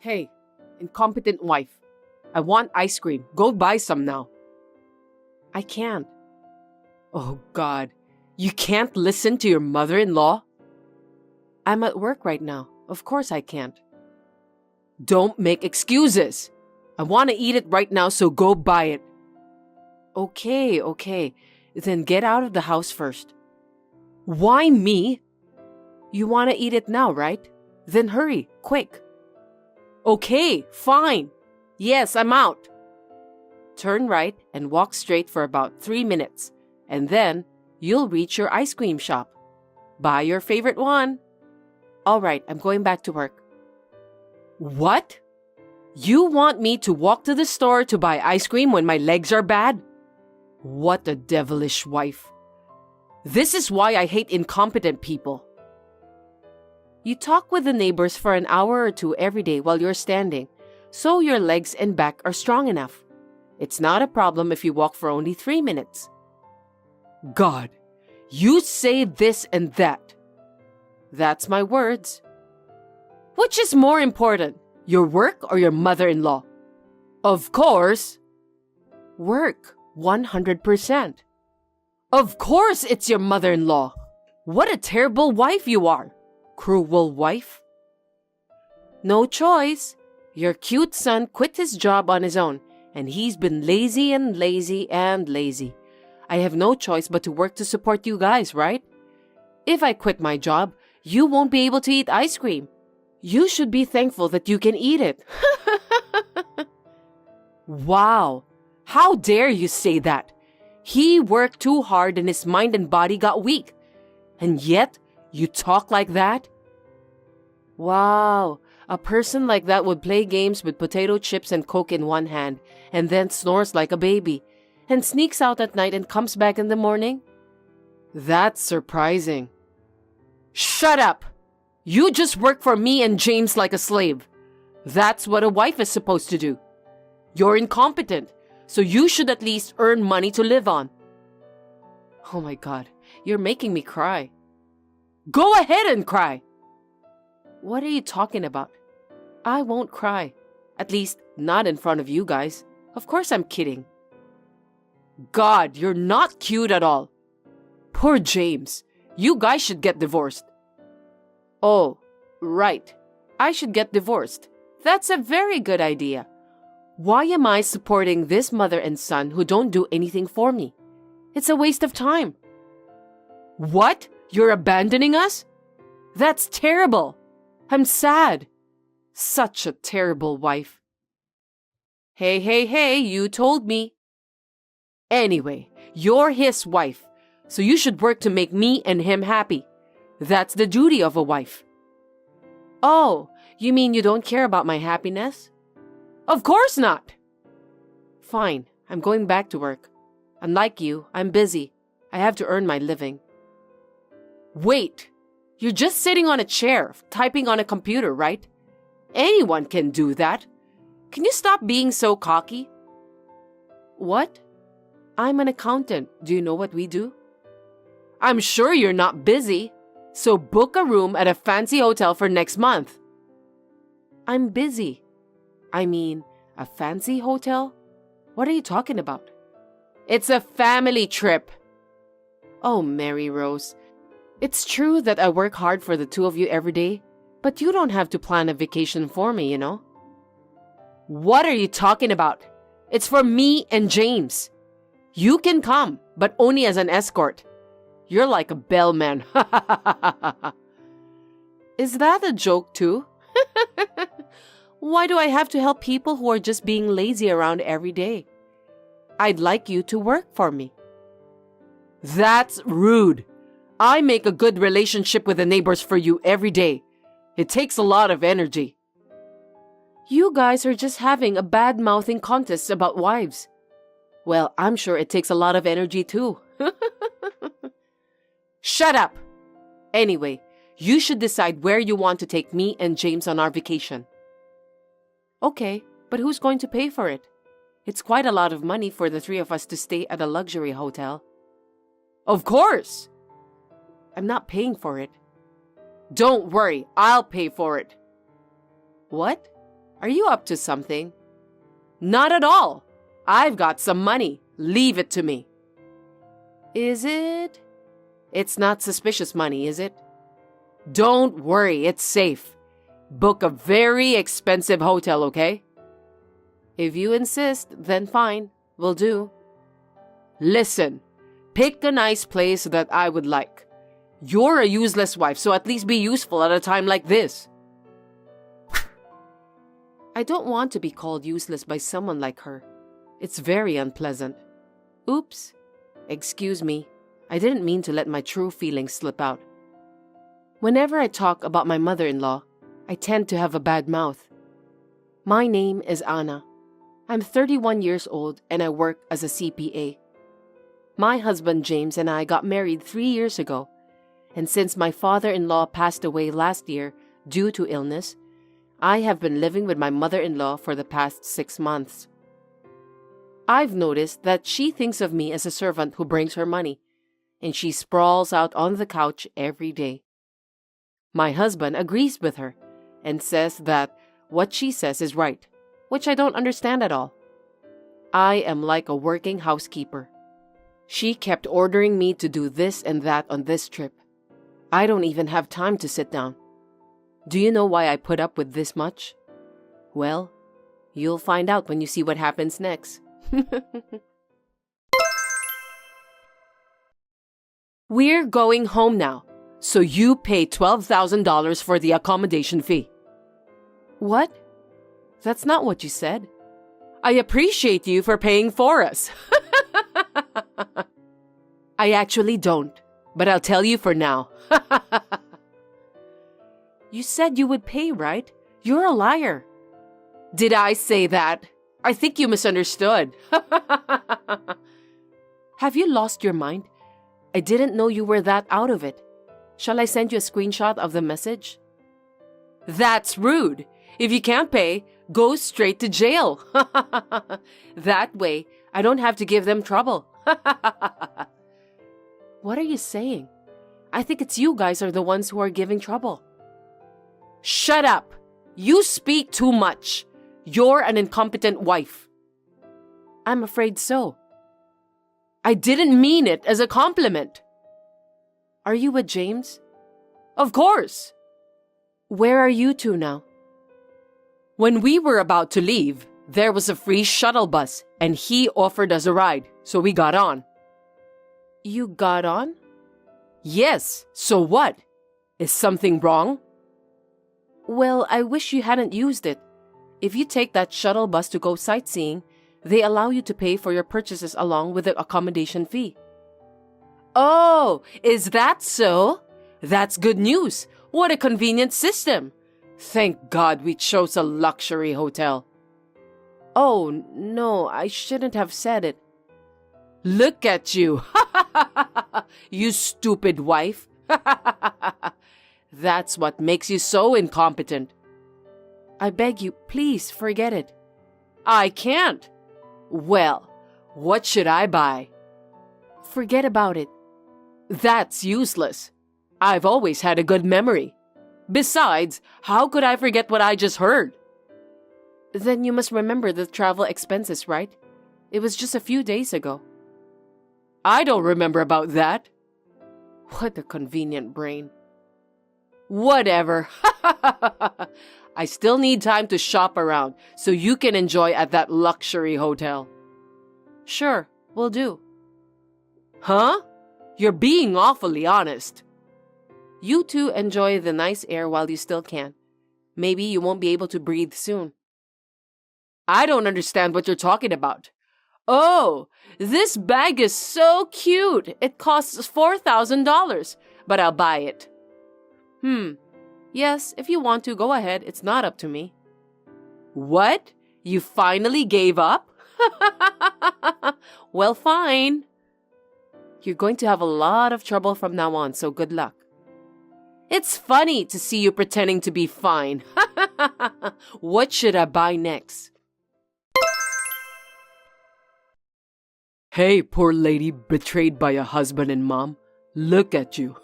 Hey, incompetent wife. I want ice cream. Go buy some now. I can't. Oh, God. You can't listen to your mother-in-law? I'm at work right now. Of course I can't. Don't make excuses. I want to eat it right now, so go buy it. Okay. Then get out of the house first. Why me? You want to eat it now, right? Then hurry, quick. Okay, fine. Yes, I'm out. Turn right and walk straight for about 3 minutes, and then you'll reach your ice cream shop. Buy your favorite one. All right, I'm going back to work. What? You want me to walk to the store to buy ice cream when my legs are bad? What a devilish wife. This is why I hate incompetent people. You talk with the neighbors for an hour or two every day while you're standing, so your legs and back are strong enough. It's not a problem if you walk for only 3 minutes. God, you say this and that. That's my words. Which is more important, your work or your mother-in-law? Of course. Work, 100%. Of course it's your mother-in-law. What a terrible wife you are. Cruel wife. No choice. Your cute son quit his job on his own, and he's been lazy and lazy and lazy. I have no choice but to work to support you guys, right? If I quit my job, you won't be able to eat ice cream. You should be thankful that you can eat it. Wow. How dare you say that? He worked too hard and his mind and body got weak. And yet, you talk like that? Wow. A person like that would play games with potato chips and Coke in one hand, and then snores like a baby, and sneaks out at night and comes back in the morning? That's surprising. Shut up! You just work for me and James like a slave. That's what a wife is supposed to do. You're incompetent, so you should at least earn money to live on. Oh my God, you're making me cry. Go ahead and cry! What are you talking about? I won't cry. At least, not in front of you guys. Of course I'm kidding. God, you're not cute at all. Poor James. You guys should get divorced. Oh, right. I should get divorced. That's a very good idea. Why am I supporting this mother and son who don't do anything for me? It's a waste of time. What? You're abandoning us? That's terrible. I'm sad. Such a terrible wife. Hey, you told me. Anyway, you're his wife, so you should work to make me and him happy. That's the duty of a wife. Oh, you mean you don't care about my happiness? Of course not. Fine, I'm going back to work. Unlike you, I'm busy. I have to earn my living. Wait, you're just sitting on a chair, typing on a computer, right? Anyone can do that. Can you stop being so cocky? What? I'm an accountant. Do you know what we do? I'm sure you're not busy. So book a room at a fancy hotel for next month. I'm busy. I mean, a fancy hotel? What are you talking about? It's a family trip. Oh, Mary Rose. It's true that I work hard for the two of you every day, but you don't have to plan a vacation for me, you know? What are you talking about? It's for me and James. You can come, but only as an escort. You're like a bellman. Is that a joke too? Why do I have to help people who are just being lazy around every day? I'd like you to work for me. That's rude. I make a good relationship with the neighbors for you every day. It takes a lot of energy. You guys are just having a bad-mouthing contest about wives. Well, I'm sure it takes a lot of energy too. Shut up! Anyway, you should decide where you want to take me and James on our vacation. Okay, but who's going to pay for it? It's quite a lot of money for the three of us to stay at a luxury hotel. Of course! I'm not paying for it. Don't worry, I'll pay for it. What? Are you up to something? Not at all. I've got some money. Leave it to me. Is it? It's not suspicious money, is it? Don't worry, it's safe. Book a very expensive hotel, okay? If you insist, then fine. Will do. Listen, pick a nice place that I would like. You're a useless wife, so at least be useful at a time like this. I don't want to be called useless by someone like her. It's very unpleasant. Oops. Excuse me. I didn't mean to let my true feelings slip out. Whenever I talk about my mother-in-law, I tend to have a bad mouth. My name is Anna. I'm 31 years old and I work as a CPA. My husband James and I got married 3 years ago, and since my father-in-law passed away last year due to illness, I have been living with my mother-in-law for the past 6 months. I've noticed that she thinks of me as a servant who brings her money, and she sprawls out on the couch every day. My husband agrees with her and says that what she says is right, which I don't understand at all. I am like a working housekeeper. She kept ordering me to do this and that on this trip. I don't even have time to sit down. Do you know why I put up with this much? Well, you'll find out when you see what happens next. We're going home now, so you pay $12,000 for the accommodation fee. What? That's not what you said. I appreciate you for paying for us. I actually don't, but I'll tell you for now. You said you would pay, right? You're a liar. Did I say that? I think you misunderstood. Have you lost your mind? I didn't know you were that out of it. Shall I send you a screenshot of the message? That's rude. If you can't pay, go straight to jail. That way, I don't have to give them trouble. What are you saying? I think it's you guys are the ones who are giving trouble. Shut up! You speak too much. You're an incompetent wife. I'm afraid so. I didn't mean it as a compliment. Are you with James? Of course. Where are you two now? When we were about to leave, there was a free shuttle bus and he offered us a ride, so we got on. You got on? Yes, so what? Is something wrong? Well, I wish you hadn't used it. If you take that shuttle bus to go sightseeing, they allow you to pay for your purchases along with the accommodation fee. Oh, is that so? That's good news. What a convenient system. Thank God we chose a luxury hotel. Oh, no, I shouldn't have said it. Look at you. You stupid wife. That's what makes you so incompetent. I beg you, please forget it. I can't. Well, what should I buy? Forget about it. That's useless. I've always had a good memory. Besides, how could I forget what I just heard? Then you must remember the travel expenses, right? It was just a few days ago. I don't remember about that. What a convenient brain. Whatever. I still need time to shop around so you can enjoy at that luxury hotel. Sure, will do. Huh? You're being awfully honest. You two enjoy the nice air while you still can. Maybe you won't be able to breathe soon. I don't understand what you're talking about. Oh, this bag is so cute. It costs $4,000, but I'll buy it. Yes, if you want to, go ahead. It's not up to me. What? You finally gave up? Well, fine. You're going to have a lot of trouble from now on, so good luck. It's funny to see you pretending to be fine. What should I buy next? Hey, poor lady betrayed by a husband and mom. Look at you.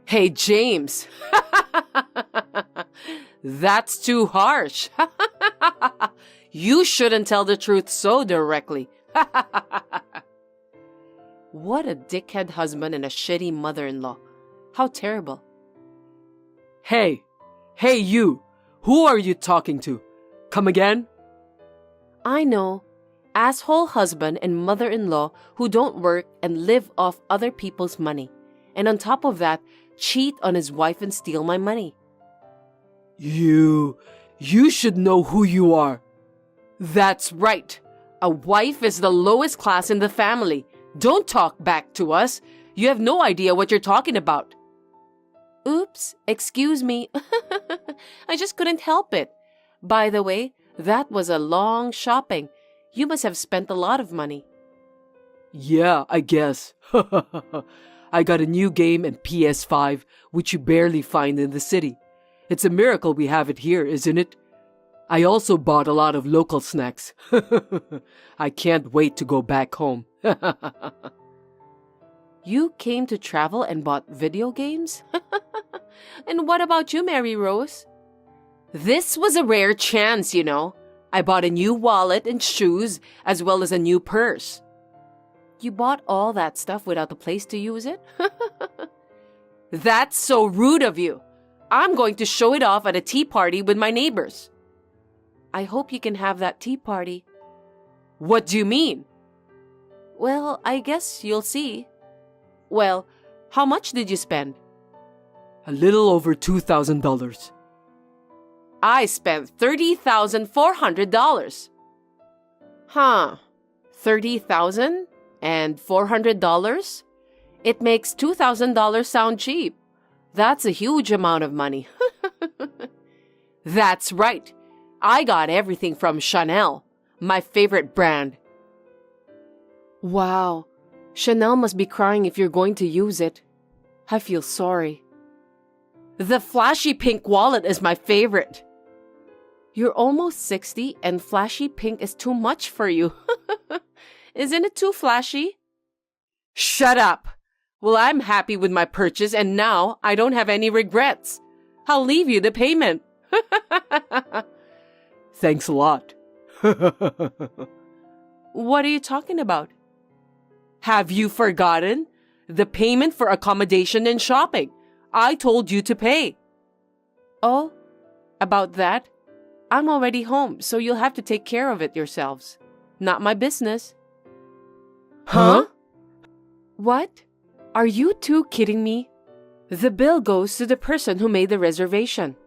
Hey, James. That's too harsh. You shouldn't tell the truth so directly. What a dickhead husband and a shitty mother-in-law. How terrible. Hey you! Who are you talking to? Come again? I know. Asshole husband and mother-in-law who don't work and live off other people's money. And on top of that, cheat on his wife and steal my money. You should know who you are. That's right. A wife is the lowest class in the family. Don't talk back to us. You have no idea what you're talking about. Oops, excuse me. I just couldn't help it. By the way, that was a long shopping. You must have spent a lot of money. Yeah, I guess. I got a new game and PS5, which you barely find in the city. It's a miracle we have it here, isn't it? I also bought a lot of local snacks. I can't wait to go back home. You came to travel and bought video games? And what about you, Mary Rose? This was a rare chance, you know. I bought a new wallet and shoes, as well as a new purse. You bought all that stuff without a place to use it? That's so rude of you. I'm going to show it off at a tea party with my neighbors. I hope you can have that tea party. What do you mean? Well, I guess you'll see. Well, how much did you spend? A little over $2,000. I spent $30,400. Huh. $30,000 and $400? It makes $2,000 sound cheap. That's a huge amount of money. That's right. I got everything from Chanel, my favorite brand. Wow. Chanel must be crying if you're going to use it. I feel sorry. The flashy pink wallet is my favorite. You're almost 60 and flashy pink is too much for you. Isn't it too flashy? Shut up. Well, I'm happy with my purchase and now I don't have any regrets. I'll leave you the payment. Thanks a lot. What are you talking about? Have you forgotten? The payment for accommodation and shopping. I told you to pay. Oh, about that? I'm already home, so you'll have to take care of it yourselves. Not my business. Huh? What? Are you two kidding me? The bill goes to the person who made the reservation.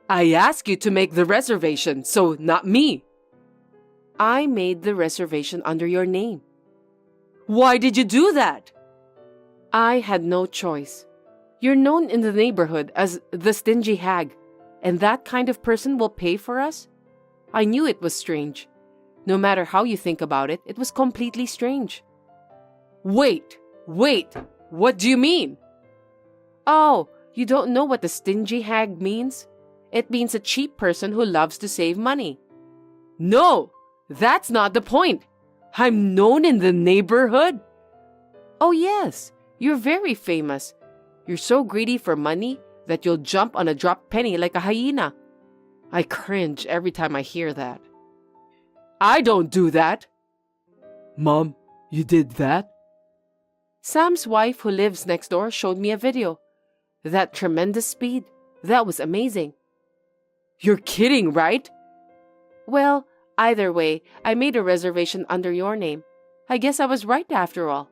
I asked you to make the reservation, so not me. I made the reservation under your name. Why did you do that? I had no choice. You're known in the neighborhood as the stingy hag, and that kind of person will pay for us? I knew it was strange. No matter how you think about it, it was completely strange. Wait, what do you mean? Oh, you don't know what the stingy hag means? It means a cheap person who loves to save money. No, that's not the point. I'm known in the neighborhood. Oh yes, you're very famous. You're so greedy for money that you'll jump on a dropped penny like a hyena. I cringe every time I hear that. I don't do that. Mom, you did that? Sam's wife who lives next door showed me a video. That tremendous speed. That was amazing. You're kidding, right? Well, either way, I made a reservation under your name. I guess I was right after all.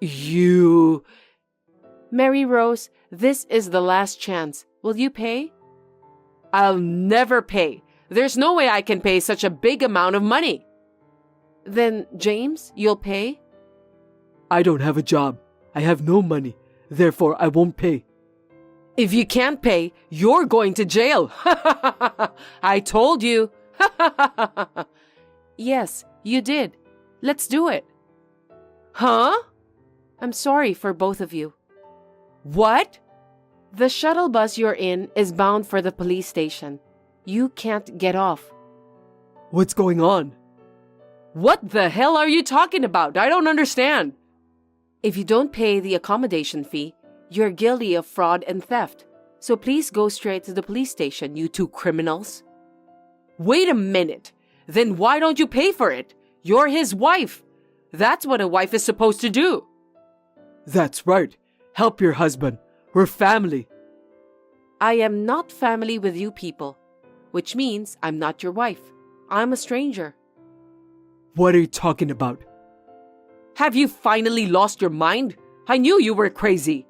You... Mary Rose, this is the last chance. Will you pay? I'll never pay. There's no way I can pay such a big amount of money. Then, James, you'll pay? I don't have a job. I have no money. Therefore, I won't pay. If you can't pay, you're going to jail. I told you. Yes, you did. Let's do it. Huh? I'm sorry for both of you. What? The shuttle bus you're in is bound for the police station. You can't get off. What's going on? What the hell are you talking about? I don't understand. If you don't pay the accommodation fee, you're guilty of fraud and theft. So please go straight to the police station, you two criminals. Wait a minute. Then why don't you pay for it? You're his wife. That's what a wife is supposed to do. That's right. Help your husband. We're family. I am not family with you people, which means I'm not your wife. I'm a stranger. What are you talking about? Have you finally lost your mind? I knew you were crazy.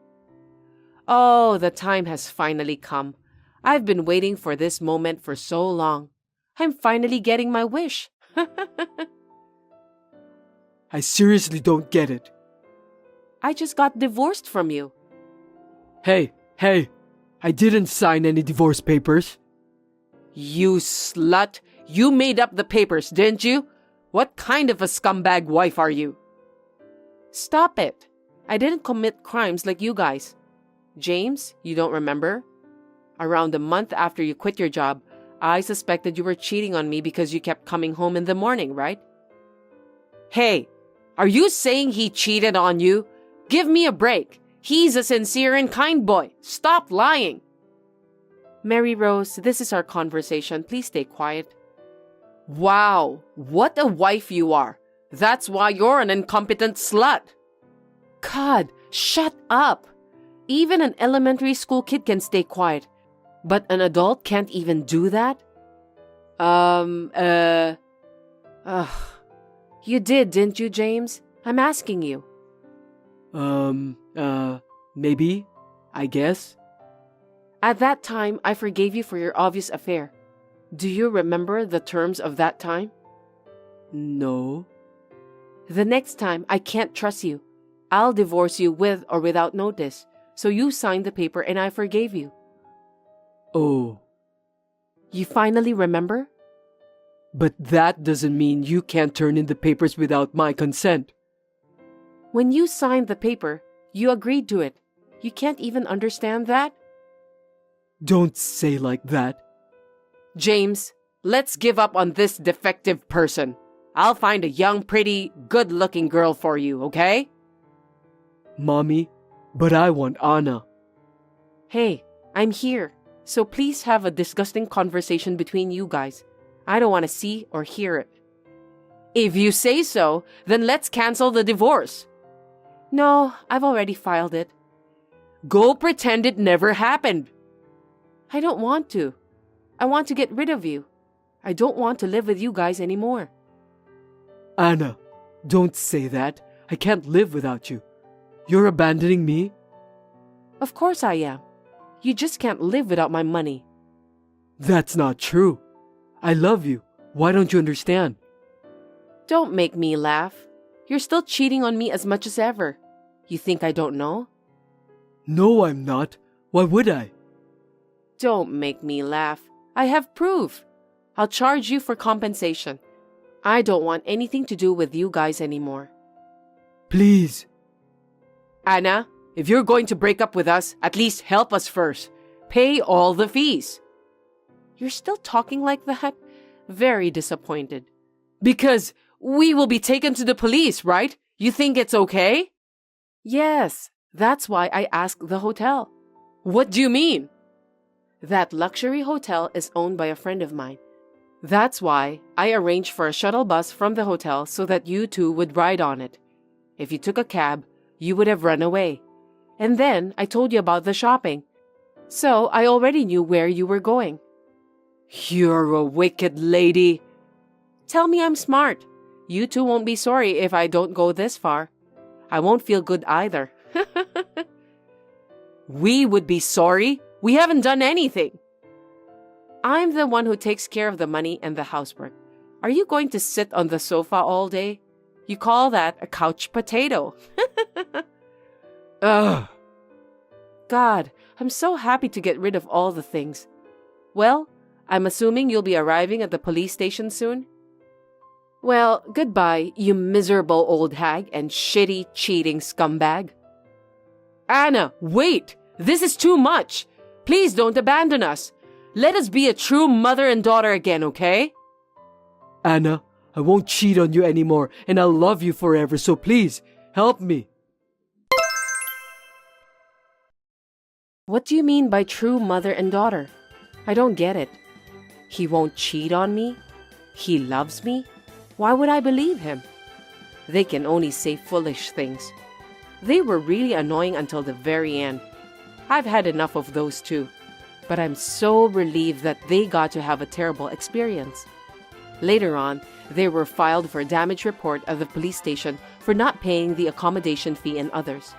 Oh, the time has finally come. I've been waiting for this moment for so long. I'm finally getting my wish. I seriously don't get it. I just got divorced from you. Hey, I didn't sign any divorce papers. You slut. You made up the papers, didn't you? What kind of a scumbag wife are you? Stop it. I didn't commit crimes like you guys. James, you don't remember? Around a month after you quit your job, I suspected you were cheating on me because you kept coming home in the morning, right? Hey, are you saying he cheated on you? Give me a break. He's a sincere and kind boy. Stop lying. Mary Rose, this is our conversation. Please stay quiet. Wow, what a wife you are. That's why you're an incompetent slut. God, shut up. Even an elementary school kid can stay quiet. But an adult can't even do that? You did, didn't you, James? I'm asking you. Maybe, I guess. At that time, I forgave you for your obvious affair. Do you remember the terms of that time? No. The next time, I can't trust you. I'll divorce you with or without notice. So you signed the paper and I forgave you. Oh. You finally remember? But that doesn't mean you can't turn in the papers without my consent. When you signed the paper, you agreed to it. You can't even understand that? Don't say like that. James, let's give up on this defective person. I'll find a young, pretty, good-looking girl for you, okay? Mommy, but I want Anna. Hey, I'm here. So please have a disgusting conversation between you guys. I don't want to see or hear it. If you say so, then let's cancel the divorce. No, I've already filed it. Go pretend it never happened. I don't want to. I want to get rid of you. I don't want to live with you guys anymore. Anna, don't say that. I can't live without you. You're abandoning me? Of course I am. You just can't live without my money. That's not true. I love you. Why don't you understand? Don't make me laugh. You're still cheating on me as much as ever. You think I don't know? No, I'm not. Why would I? Don't make me laugh. I have proof. I'll charge you for compensation. I don't want anything to do with you guys anymore. Please. Anna, if you're going to break up with us, at least help us first. Pay all the fees. You're still talking like that? Very disappointed. Because we will be taken to the police, right? You think it's okay? Yes, that's why I asked the hotel. What do you mean? That luxury hotel is owned by a friend of mine. That's why I arranged for a shuttle bus from the hotel so that you two would ride on it. If you took a cab, you would have run away. And then I told you about the shopping. So I already knew where you were going. You're a wicked lady. Tell me I'm smart. You two won't be sorry if I don't go this far. I won't feel good either. We would be sorry. We haven't done anything. I'm the one who takes care of the money and the housework. Are you going to sit on the sofa all day? You call that a couch potato. Ugh. God, I'm so happy to get rid of all the things. Well, I'm assuming you'll be arriving at the police station soon? Well, goodbye, you miserable old hag and shitty, cheating scumbag. Anna, wait! This is too much! Please don't abandon us. Let us be a true mother and daughter again, okay? Anna, I won't cheat on you anymore and I'll love you forever, so please, help me. What do you mean by true mother and daughter? I don't get it. He won't cheat on me? He loves me? Why would I believe him? They can only say foolish things. They were really annoying until the very end. I've had enough of those too. But I'm so relieved that they got to have a terrible experience. Later on, they were filed for a damage report at the police station for not paying the accommodation fee and others.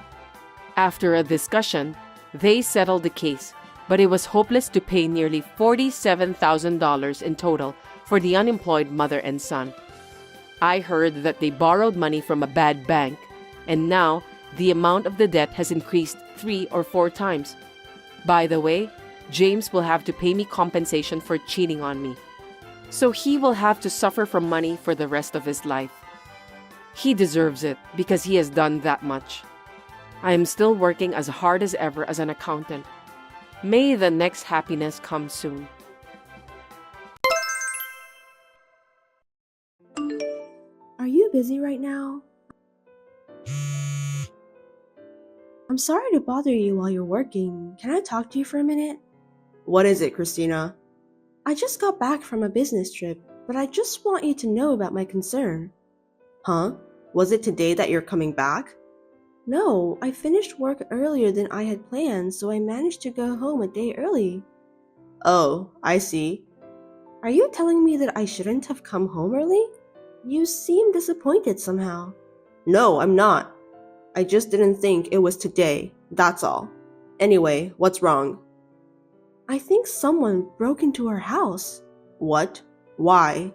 After a discussion, they settled the case, but it was hopeless to pay nearly $47,000 in total for the unemployed mother and son. I heard that they borrowed money from a bad bank, and now the amount of the debt has increased 3 or 4 times. By the way, James will have to pay me compensation for cheating on me. So he will have to suffer from money for the rest of his life. He deserves it because he has done that much. I am still working as hard as ever as an accountant. May the next happiness come soon. Are you busy right now? I'm sorry to bother you while you're working. Can I talk to you for a minute? What is it, Christina? I just got back from a business trip, but I just want you to know about my concern. Huh? Was it today that you're coming back? No, I finished work earlier than I had planned, so I managed to go home a day early. Oh, I see. Are you telling me that I shouldn't have come home early? You seem disappointed somehow. No, I'm not. I just didn't think it was today, that's all. Anyway, what's wrong? I think someone broke into our house. What? Why?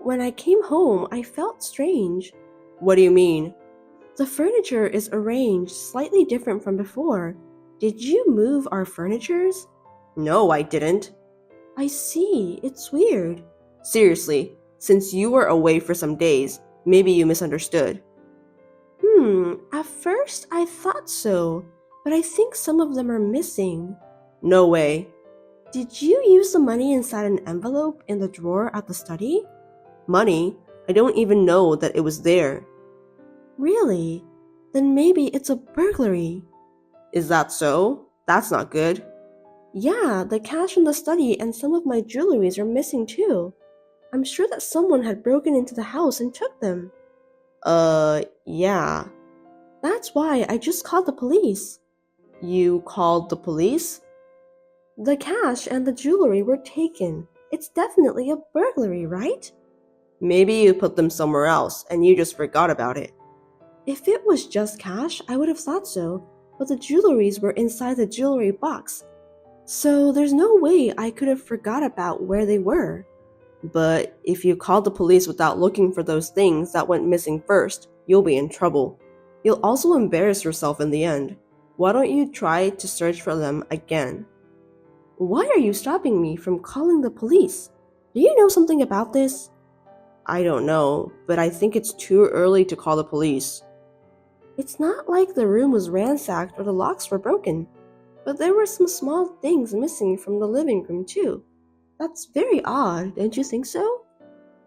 When I came home, I felt strange. What do you mean? The furniture is arranged slightly different from before. Did you move our furnitures? No, I didn't. I see. It's weird. Seriously, since you were away for some days, maybe you misunderstood. At first I thought so, but I think some of them are missing. No way. Did you use the money inside an envelope in the drawer at the study? Money? I don't even know that it was there. Really? Then maybe it's a burglary. Is that so? That's not good. Yeah, the cash in the study and some of my jewelries are missing too. I'm sure that someone had broken into the house and took them. Yeah. That's why I just called the police. You called the police? The cash and the jewelry were taken. It's definitely a burglary, right? Maybe you put them somewhere else and you just forgot about it. If it was just cash, I would have thought so, but the jewelries were inside the jewelry box. So there's no way I could have forgot about where they were. But if you called the police without looking for those things that went missing first, you'll be in trouble. You'll also embarrass yourself in the end. Why don't you try to search for them again? Why are you stopping me from calling the police? Do you know something about this? I don't know, but I think it's too early to call the police. It's not like the room was ransacked or the locks were broken, but there were some small things missing from the living room too. That's very odd, don't you think so?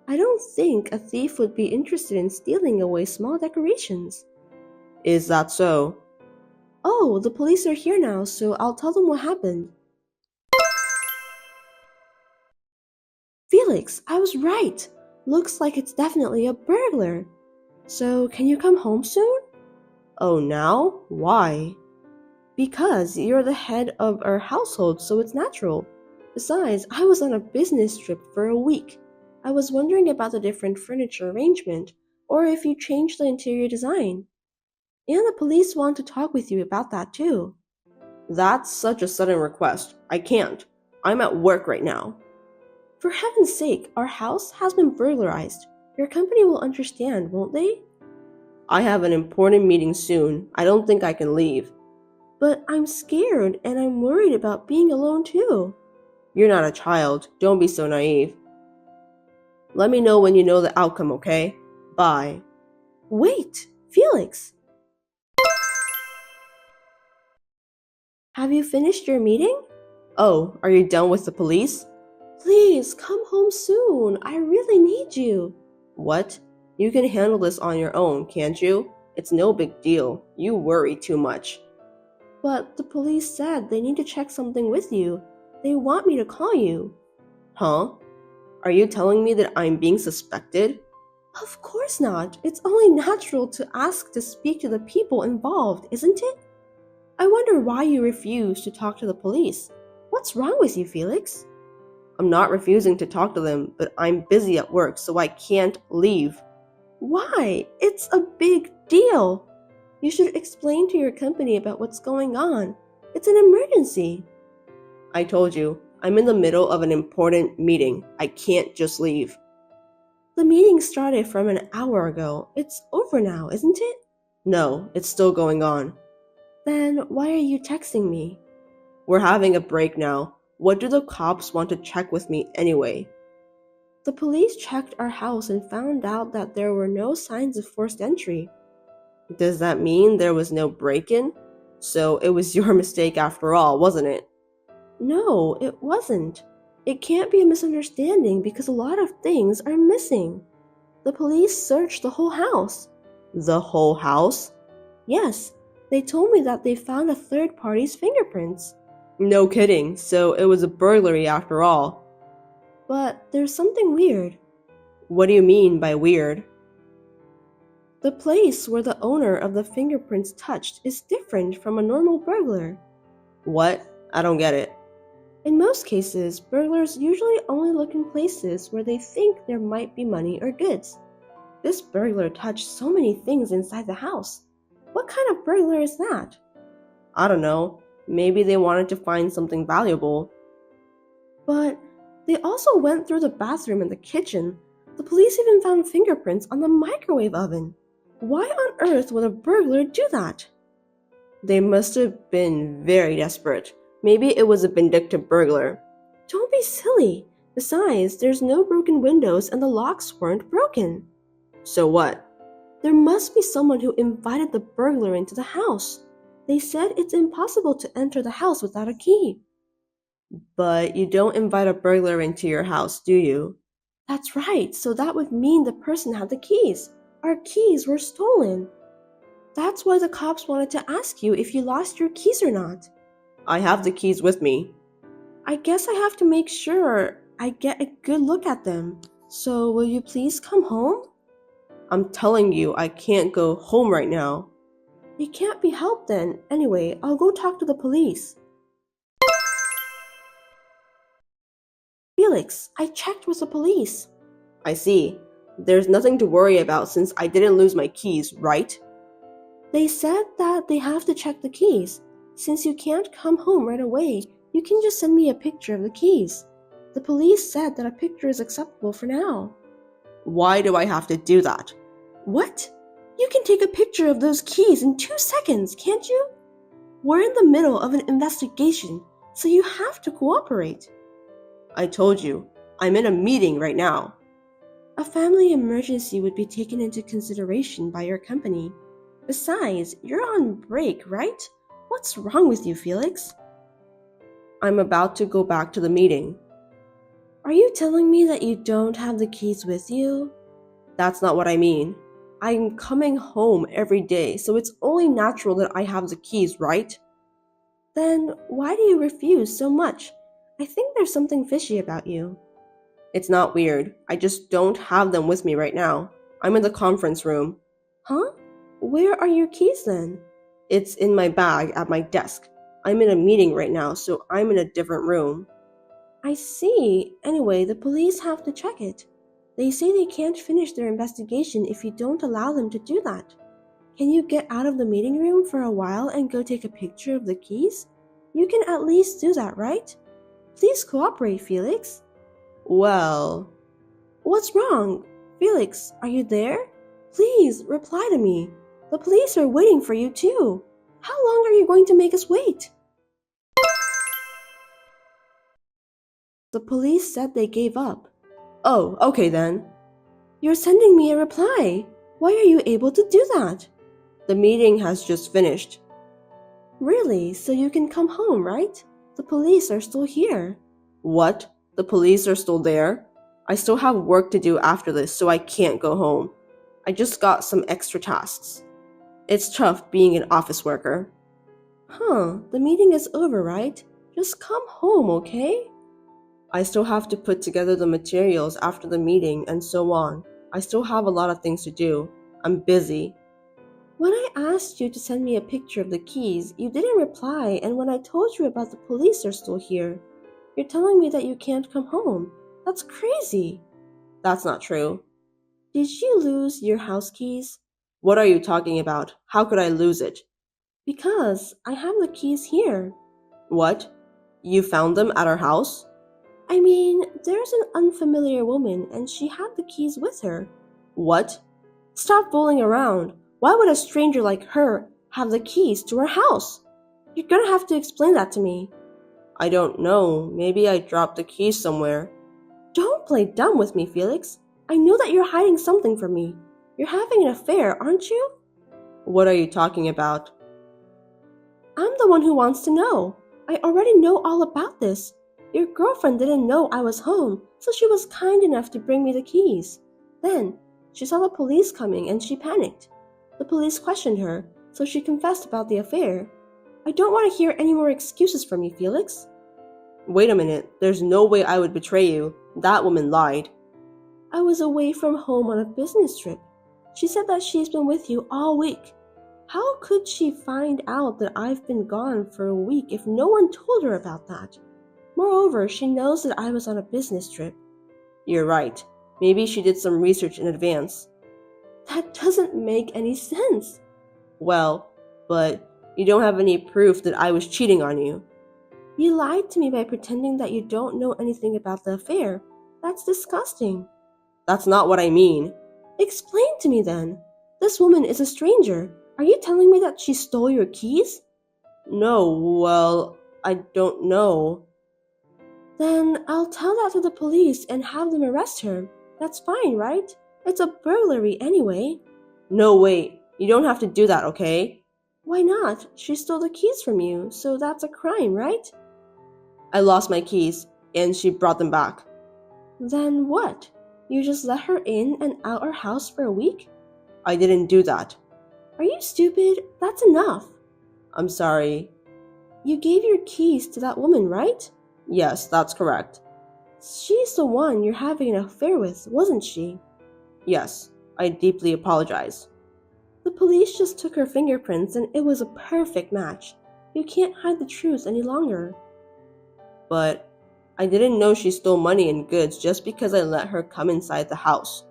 I don't think a thief would be interested in stealing away small decorations. Is that so? Oh, the police are here now, so I'll tell them what happened. Felix, I was right. Looks like it's definitely a burglar. So, can you come home soon? Oh, now? Why? Because you're the head of our household, so it's natural. Besides, I was on a business trip for a week. I was wondering about the different furniture arrangement, or if you changed the interior design. And the police want to talk with you about that too. That's such a sudden request. I can't. I'm at work right now. For heaven's sake, our house has been burglarized. Your company will understand, won't they? I have an important meeting soon. I don't think I can leave. But I'm scared and I'm worried about being alone too. You're not a child. Don't be so naive. Let me know when you know the outcome, okay? Bye. Wait, Felix. Have you finished your meeting? Oh, are you done with the police? Please, come home soon. I really need you. What? You can handle this on your own, can't you? It's no big deal. You worry too much. But the police said they need to check something with you. They want me to call you. Huh? Are you telling me that I'm being suspected? Of course not. It's only natural to ask to speak to the people involved, isn't it? I wonder why you refuse to talk to the police. What's wrong with you, Felix? I'm not refusing to talk to them, but I'm busy at work, so I can't leave. Why? It's a big deal. You should explain to your company about what's going on. It's an emergency. I told you, I'm in the middle of an important meeting. I can't just leave. The meeting started from an hour ago. It's over now, isn't it? No, it's still going on. Then why are you texting me? We're having a break now. What do the cops want to check with me anyway? The police checked our house and found out that there were no signs of forced entry. Does that mean there was no break-in? So it was your mistake after all, wasn't it? No, it wasn't. It can't be a misunderstanding because a lot of things are missing. The police searched the whole house. The whole house? Yes, they told me that they found a third party's fingerprints. No kidding, so it was a burglary after all. But there's something weird. What do you mean by weird? The place where the owner of the fingerprints touched is different from a normal burglar. What? I don't get it. In most cases, burglars usually only look in places where they think there might be money or goods. This burglar touched so many things inside the house. What kind of burglar is that? I don't know. Maybe they wanted to find something valuable. But they also went through the bathroom and the kitchen. The police even found fingerprints on the microwave oven. Why on earth would a burglar do that? They must have been very desperate. Maybe it was a vindictive burglar. Don't be silly. Besides, there's no broken windows and the locks weren't broken. So what? There must be someone who invited the burglar into the house. They said it's impossible to enter the house without a key. But you don't invite a burglar into your house, do you? That's right, so that would mean the person had the keys. Our keys were stolen. That's why the cops wanted to ask you if you lost your keys or not. I have the keys with me. I guess I have to make sure I get a good look at them. So will you please come home? I'm telling you, I can't go home right now. It can't be helped then. Anyway, I'll go talk to the police. Felix, I checked with the police. I see. There's nothing to worry about since I didn't lose my keys, right? They said that they have to check the keys. Since you can't come home right away, you can just send me a picture of the keys. The police said that a picture is acceptable for now. Why do I have to do that? What? You can take a picture of those keys in 2 seconds, can't you? We're in the middle of an investigation, so you have to cooperate. I told you, I'm in a meeting right now. A family emergency would be taken into consideration by your company. Besides, you're on break, right? What's wrong with you, Felix? I'm about to go back to the meeting. Are you telling me that you don't have the keys with you? That's not what I mean. I'm coming home every day, so it's only natural that I have the keys, right? Then why do you refuse so much? I think there's something fishy about you. It's not weird. I just don't have them with me right now. I'm in the conference room. Huh? Where are your keys then? It's in my bag at my desk. I'm in a meeting right now, so I'm in a different room. I see. Anyway, the police have to check it. They say they can't finish their investigation if you don't allow them to do that. Can you get out of the meeting room for a while and go take a picture of the keys? You can at least do that, right? Please cooperate, Felix. Well... What's wrong? Felix, are you there? Please, reply to me. The police are waiting for you too. How long are you going to make us wait? The police said they gave up. Oh, okay then. You're sending me a reply. Why are you able to do that? The meeting has just finished. Really? So you can come home, right? The police are still here. What? The police are still there? I still have work to do after this, so I can't go home. I just got some extra tasks. It's tough being an office worker. The meeting is over, right? Just come home, okay? I still have to put together the materials after the meeting and so on. I still have a lot of things to do. I'm busy. When I asked you to send me a picture of the keys, you didn't reply, and when I told you about the police are still here, you're telling me that you can't come home. That's crazy. That's not true. Did you lose your house keys? What are you talking about? How could I lose it? Because I have the keys here. What? You found them at our house? I mean, there's an unfamiliar woman and she had the keys with her. What? Stop fooling around. Why would a stranger like her have the keys to her house? You're gonna have to explain that to me. I don't know. Maybe I dropped the keys somewhere. Don't play dumb with me, Felix. I know that you're hiding something from me. You're having an affair, aren't you? What are you talking about? I'm the one who wants to know. I already know all about this. Your girlfriend didn't know I was home, so she was kind enough to bring me the keys. Then, she saw the police coming and she panicked. The police questioned her, so she confessed about the affair. I don't want to hear any more excuses from you, Felix. Wait a minute. There's no way I would betray you. That woman lied. I was away from home on a business trip. She said that she's been with you all week. How could she find out that I've been gone for a week if no one told her about that? Moreover, she knows that I was on a business trip. You're right. Maybe she did some research in advance. That doesn't make any sense. Well, but you don't have any proof that I was cheating on you. You lied to me by pretending that you don't know anything about the affair. That's disgusting. That's not what I mean. Explain to me then. This woman is a stranger. Are you telling me that she stole your keys? No, well, I don't know. Then I'll tell that to the police and have them arrest her. That's fine, right? It's a burglary anyway. No, wait. You don't have to do that, okay? Why not? She stole the keys from you, so that's a crime, right? I lost my keys, and she brought them back. Then what? You just let her in and out our house for a week? I didn't do that. Are you stupid? That's enough. I'm sorry. You gave your keys to that woman, right? Yes, that's correct. She's the one you're having an affair with, wasn't she? Yes, I deeply apologize. The police just took her fingerprints and it was a perfect match. You can't hide the truth any longer. But I didn't know she stole money and goods just because I let her come inside the house.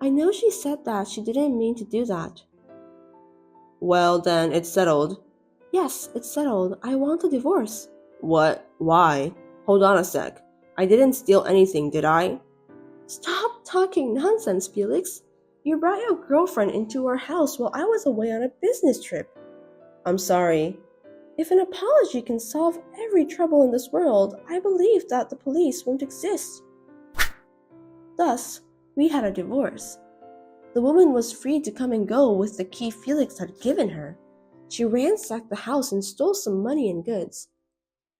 I know she said that she didn't mean to do that. Well, then it's settled. Yes, it's settled. I want a divorce. What? Why? Hold on a sec. I didn't steal anything, did I? Stop talking nonsense, Felix. You brought your girlfriend into our house while I was away on a business trip. I'm sorry. If an apology can solve every trouble in this world, I believe that the police won't exist. Thus, we had a divorce. The woman was free to come and go with the key Felix had given her. She ransacked the house and stole some money and goods.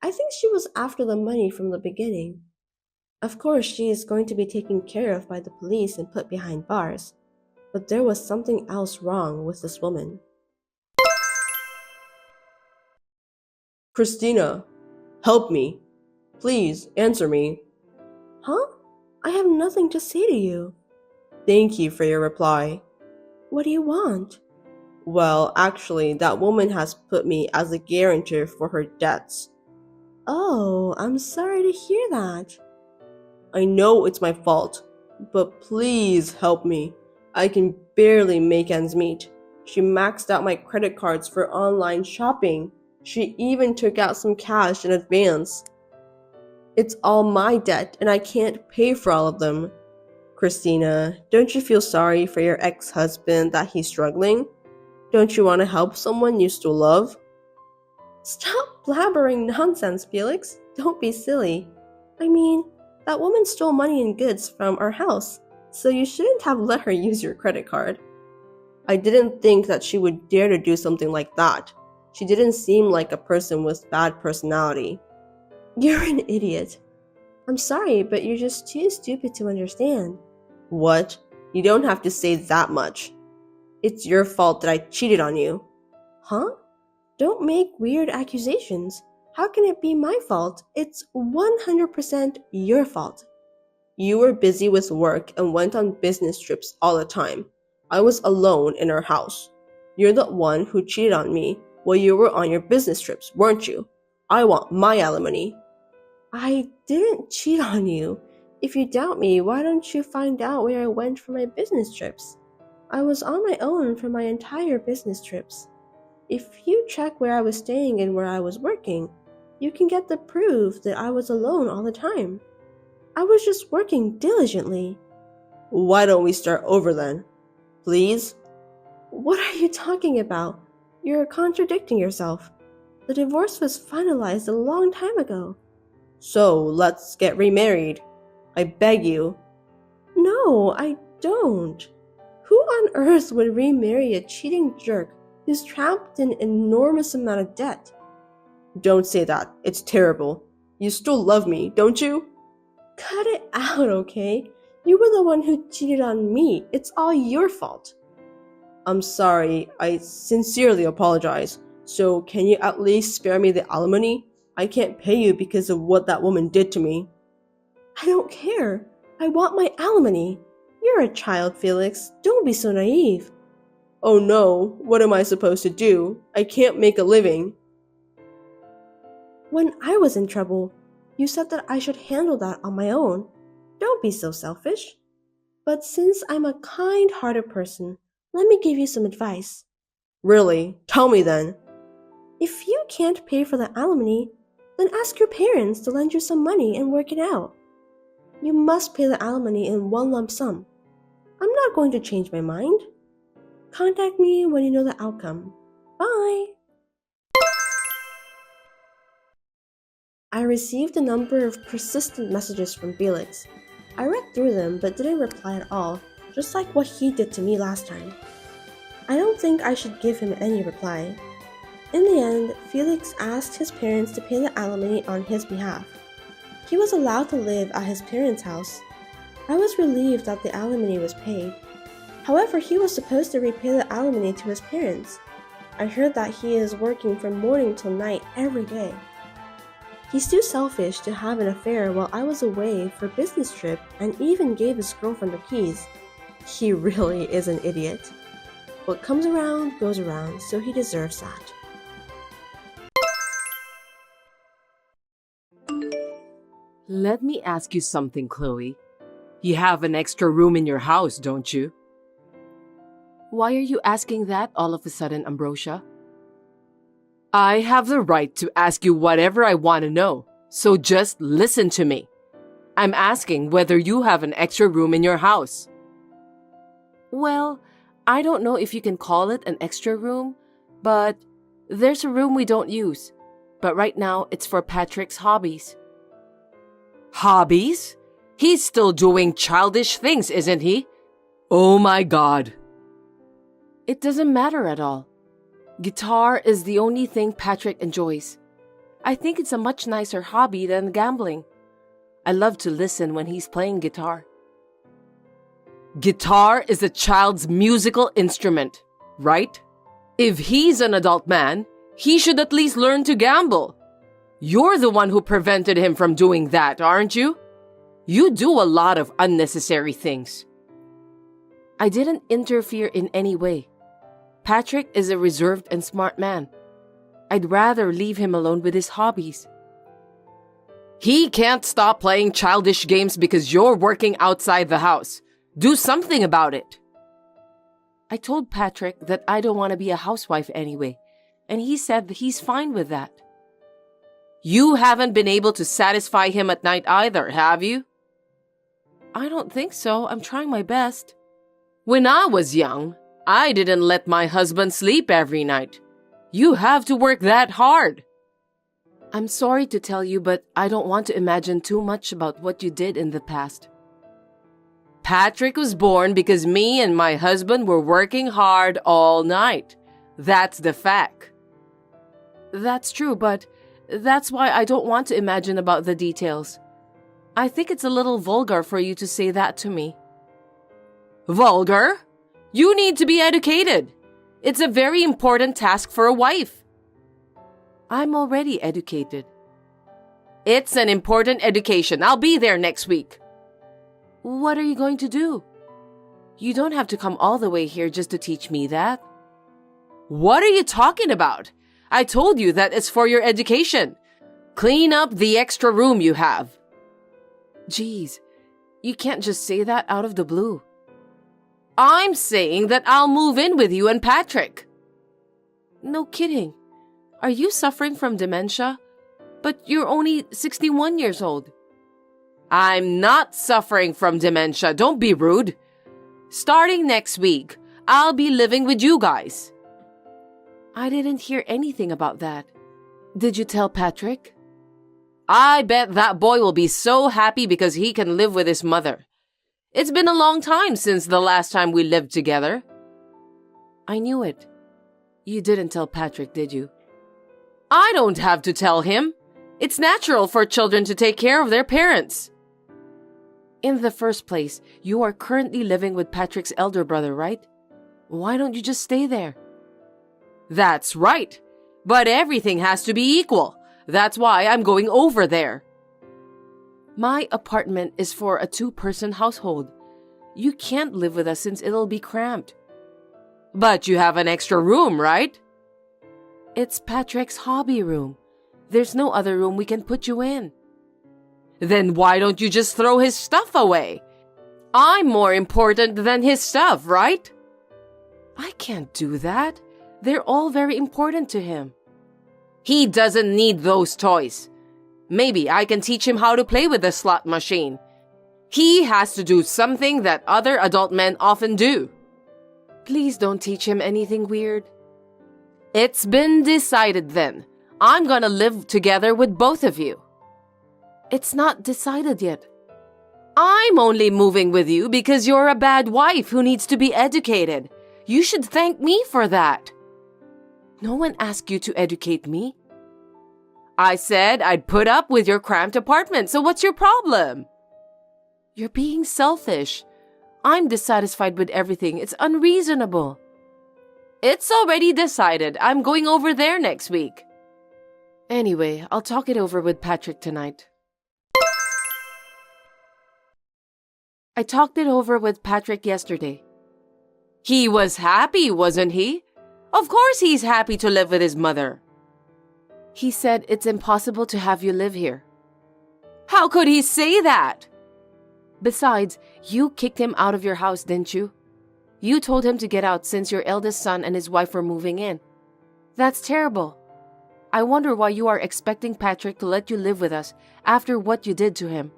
I think she was after the money from the beginning. Of course, she is going to be taken care of by the police and put behind bars. But there was something else wrong with this woman. Christina, help me. Please, answer me. Huh? I have nothing to say to you. Thank you for your reply. What do you want? Well, actually, that woman has put me as a guarantor for her debts. Oh, I'm sorry to hear that. I know it's my fault, but please help me. I can barely make ends meet. She maxed out my credit cards for online shopping. She even took out some cash in advance. It's all my debt, and I can't pay for all of them. Christina, don't you feel sorry for your ex-husband that he's struggling? Don't you want to help someone you still love? Stop blabbering nonsense, Felix. Don't be silly. I mean, that woman stole money and goods from our house, so you shouldn't have let her use your credit card. I didn't think that she would dare to do something like that. She didn't seem like a person with bad personality. You're an idiot. I'm sorry, but you're just too stupid to understand. What? You don't have to say that much. It's your fault that I cheated on you. Huh? Don't make weird accusations. How can it be my fault? It's 100% your fault. You were busy with work and went on business trips all the time. I was alone in our house. You're the one who cheated on me while you were on your business trips, weren't you? I want my alimony. I didn't cheat on you. If you doubt me, why don't you find out where I went for my business trips? I was on my own for my entire business trips. If you check where I was staying and where I was working, you can get the proof that I was alone all the time. I was just working diligently. Why don't we start over then? Please? What are you talking about? You're contradicting yourself. The divorce was finalized a long time ago. So let's get remarried. I beg you. No, I don't. Who on earth would remarry a cheating jerk who's trapped in an enormous amount of debt? Don't say that. It's terrible. You still love me, don't you? Cut it out, okay? You were the one who cheated on me. It's all your fault. I'm sorry. I sincerely apologize. So can you at least spare me the alimony? I can't pay you because of what that woman did to me. I don't care. I want my alimony. You're a child, Felix. Don't be so naive. Oh no, what am I supposed to do? I can't make a living. When I was in trouble, you said that I should handle that on my own. Don't be so selfish. But since I'm a kind-hearted person, let me give you some advice. Really? Tell me then. If you can't pay for the alimony, then ask your parents to lend you some money and work it out. You must pay the alimony in one lump sum. I'm not going to change my mind. Contact me when you know the outcome. Bye! I received a number of persistent messages from Felix. I read through them but didn't reply at all, just like what he did to me last time. I don't think I should give him any reply. In the end, Felix asked his parents to pay the alimony on his behalf. He was allowed to live at his parents' house. I was relieved that the alimony was paid. However, he was supposed to repay the alimony to his parents. I heard that he is working from morning till night every day. He's too selfish to have an affair while I was away for a business trip and even gave his girlfriend the keys. He really is an idiot. What comes around goes around, so he deserves that. Let me ask you something, Chloe. You have an extra room in your house, don't you? Why are you asking that all of a sudden, Ambrosia? I have the right to ask you whatever I want to know, so just listen to me. I'm asking whether you have an extra room in your house. Well, I don't know if you can call it an extra room, but there's a room we don't use. But right now, it's for Patrick's hobbies. Hobbies? He's still doing childish things, isn't he? Oh my God. It doesn't matter at all. Guitar is the only thing Patrick enjoys. I think it's a much nicer hobby than gambling. I love to listen when he's playing guitar. Guitar is a child's musical instrument, right? If he's an adult man, he should at least learn to gamble. You're the one who prevented him from doing that, aren't you? You do a lot of unnecessary things. I didn't interfere in any way. Patrick is a reserved and smart man. I'd rather leave him alone with his hobbies. He can't stop playing childish games because you're working outside the house. Do something about it. I told Patrick that I don't want to be a housewife anyway, and he said that he's fine with that. You haven't been able to satisfy him at night either, have you? I don't think so. I'm trying my best. When I was young, I didn't let my husband sleep every night. You have to work that hard. I'm sorry to tell you, but I don't want to imagine too much about what you did in the past. Patrick was born because me and my husband were working hard all night. That's the fact. That's true, but that's why I don't want to imagine about the details. I think it's a little vulgar for you to say that to me. Vulgar? You need to be educated. It's a very important task for a wife. I'm already educated. It's an important education. I'll be there next week. What are you going to do? You don't have to come all the way here just to teach me that. What are you talking about? I told you that it's for your education. Clean up the extra room you have. Geez, you can't just say that out of the blue. I'm saying that I'll move in with you and Patrick. No kidding. Are you suffering from dementia? But you're only 61 years old. I'm not suffering from dementia. Don't be rude. Starting next week, I'll be living with you guys. I didn't hear anything about that. Did you tell Patrick? I bet that boy will be so happy because he can live with his mother. It's been a long time since the last time we lived together. I knew it. You didn't tell Patrick, did you? I don't have to tell him. It's natural for children to take care of their parents. In the first place, you are currently living with Patrick's elder brother, right? Why don't you just stay there? That's right. But everything has to be equal. That's why I'm going over there. My apartment is for a 2-person household. You can't live with us since it'll be cramped. But you have an extra room, right? It's Patrick's hobby room. There's no other room we can put you in. Then why don't you just throw his stuff away? I'm more important than his stuff, right? I can't do that. They're all very important to him. He doesn't need those toys. Maybe I can teach him how to play with the slot machine. He has to do something that other adult men often do. Please don't teach him anything weird. It's been decided then. I'm gonna live together with both of you. It's not decided yet. I'm only moving with you because you're a bad wife who needs to be educated. You should thank me for that. No one asked you to educate me. I said I'd put up with your cramped apartment, so what's your problem? You're being selfish. I'm dissatisfied with everything. It's unreasonable. It's already decided. I'm going over there next week. Anyway, I'll talk it over with Patrick tonight. I talked it over with Patrick yesterday. He was happy, wasn't he? Of course he's happy to live with his mother. He said it's impossible to have you live here. How could he say that? Besides, you kicked him out of your house, didn't you? You told him to get out since your eldest son and his wife were moving in. That's terrible. I wonder why you are expecting Patrick to let you live with us after what you did to him.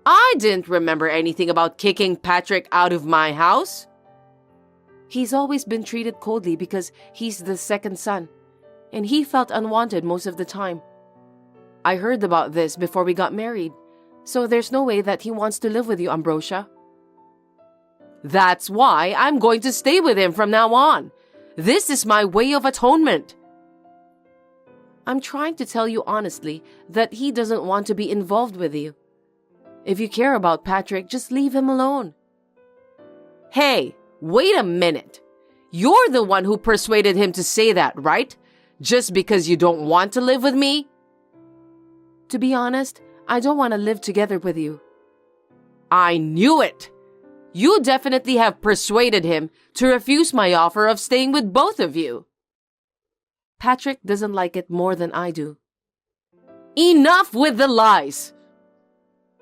I didn't remember anything about kicking Patrick out of my house. He's always been treated coldly because he's the second son, and he felt unwanted most of the time. I heard about this before we got married, so there's no way that he wants to live with you, Ambrosia. That's why I'm going to stay with him from now on. This is my way of atonement. I'm trying to tell you honestly that he doesn't want to be involved with you. If you care about Patrick, just leave him alone. Hey, wait a minute. You're the one who persuaded him to say that, right? Just because you don't want to live with me? To be honest, I don't want to live together with you. I knew it. You definitely have persuaded him to refuse my offer of staying with both of you. Patrick doesn't like it more than I do. Enough with the lies!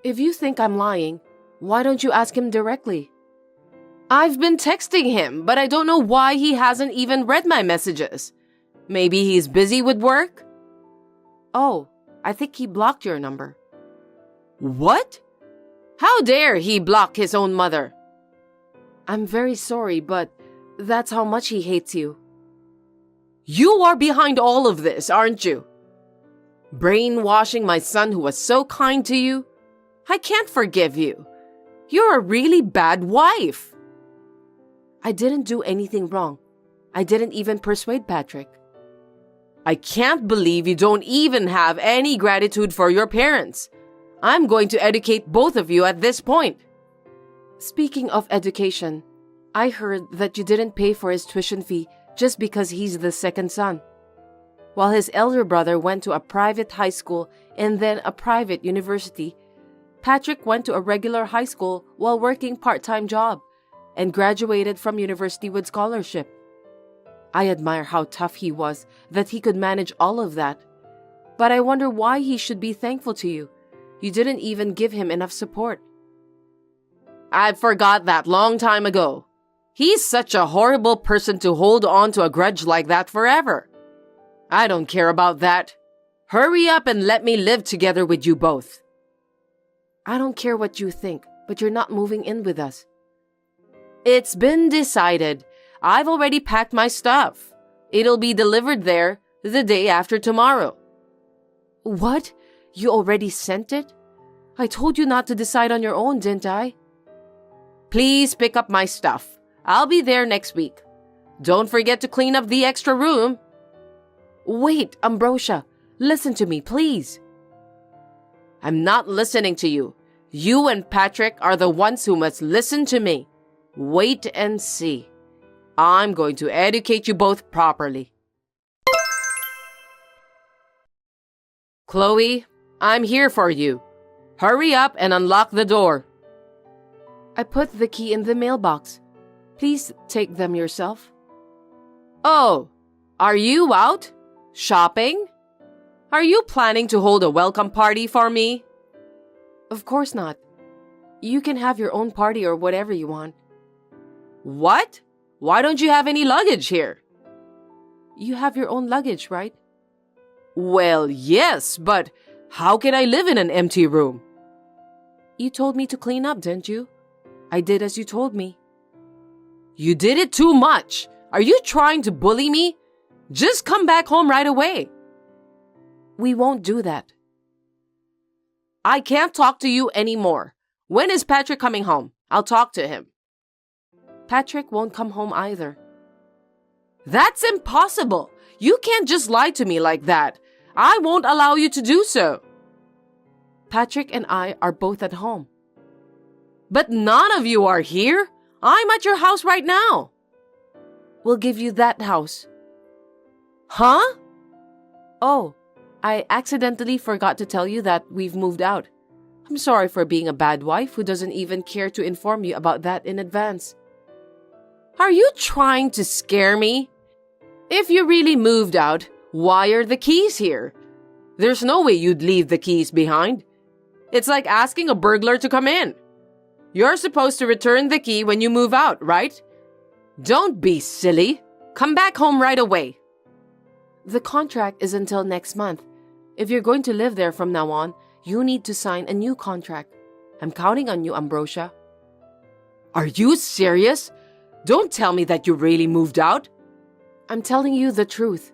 If you think I'm lying, why don't you ask him directly? I've been texting him, but I don't know why he hasn't even read my messages. Maybe he's busy with work? Oh, I think he blocked your number. What? How dare he block his own mother? I'm very sorry, but that's how much he hates you. You are behind all of this, aren't you? Brainwashing my son who was so kind to you? I can't forgive you. You're a really bad wife. I didn't do anything wrong. I didn't even persuade Patrick. I can't believe you don't even have any gratitude for your parents. I'm going to educate both of you at this point. Speaking of education, I heard that you didn't pay for his tuition fee just because he's the second son. While his elder brother went to a private high school and then a private university, Patrick went to a regular high school while working part-time job and graduated from university with scholarship. I admire how tough he was that he could manage all of that. But I wonder why he should be thankful to you. You didn't even give him enough support. I forgot that long time ago. He's such a horrible person to hold on to a grudge like that forever. I don't care about that. Hurry up and let me live together with you both. I don't care what you think, but you're not moving in with us. It's been decided. I've already packed my stuff. It'll be delivered there the day after tomorrow. What? You already sent it? I told you not to decide on your own, didn't I? Please pick up my stuff. I'll be there next week. Don't forget to clean up the extra room. Wait, Ambrosia, listen to me, please. I'm not listening to you. You and Patrick are the ones who must listen to me. Wait and see. I'm going to educate you both properly. Chloe, I'm here for you. Hurry up and unlock the door. I put the key in the mailbox. Please take them yourself. Oh, are you out? Shopping? Are you planning to hold a welcome party for me? Of course not. You can have your own party or whatever you want. What? Why don't you have any luggage here? You have your own luggage, right? Well, yes, but how can I live in an empty room? You told me to clean up, didn't you? I did as you told me. You did it too much. Are you trying to bully me? Just come back home right away. We won't do that. I can't talk to you anymore. When is Patrick coming home? I'll talk to him. Patrick won't come home either. That's impossible. You can't just lie to me like that. I won't allow you to do so. Patrick and I are both at home. But none of you are here. I'm at your house right now. We'll give you that house. Huh? Oh, I accidentally forgot to tell you that we've moved out. I'm sorry for being a bad wife who doesn't even care to inform you about that in advance. Are you trying to scare me? If you really moved out, why are the keys here? There's no way you'd leave the keys behind. It's like asking a burglar to come in. You're supposed to return the key when you move out, right? Don't be silly. Come back home right away. The contract is until next month. If you're going to live there from now on, you need to sign a new contract. I'm counting on you, Ambrosia. Are you serious? Don't tell me that you really moved out. I'm telling you the truth.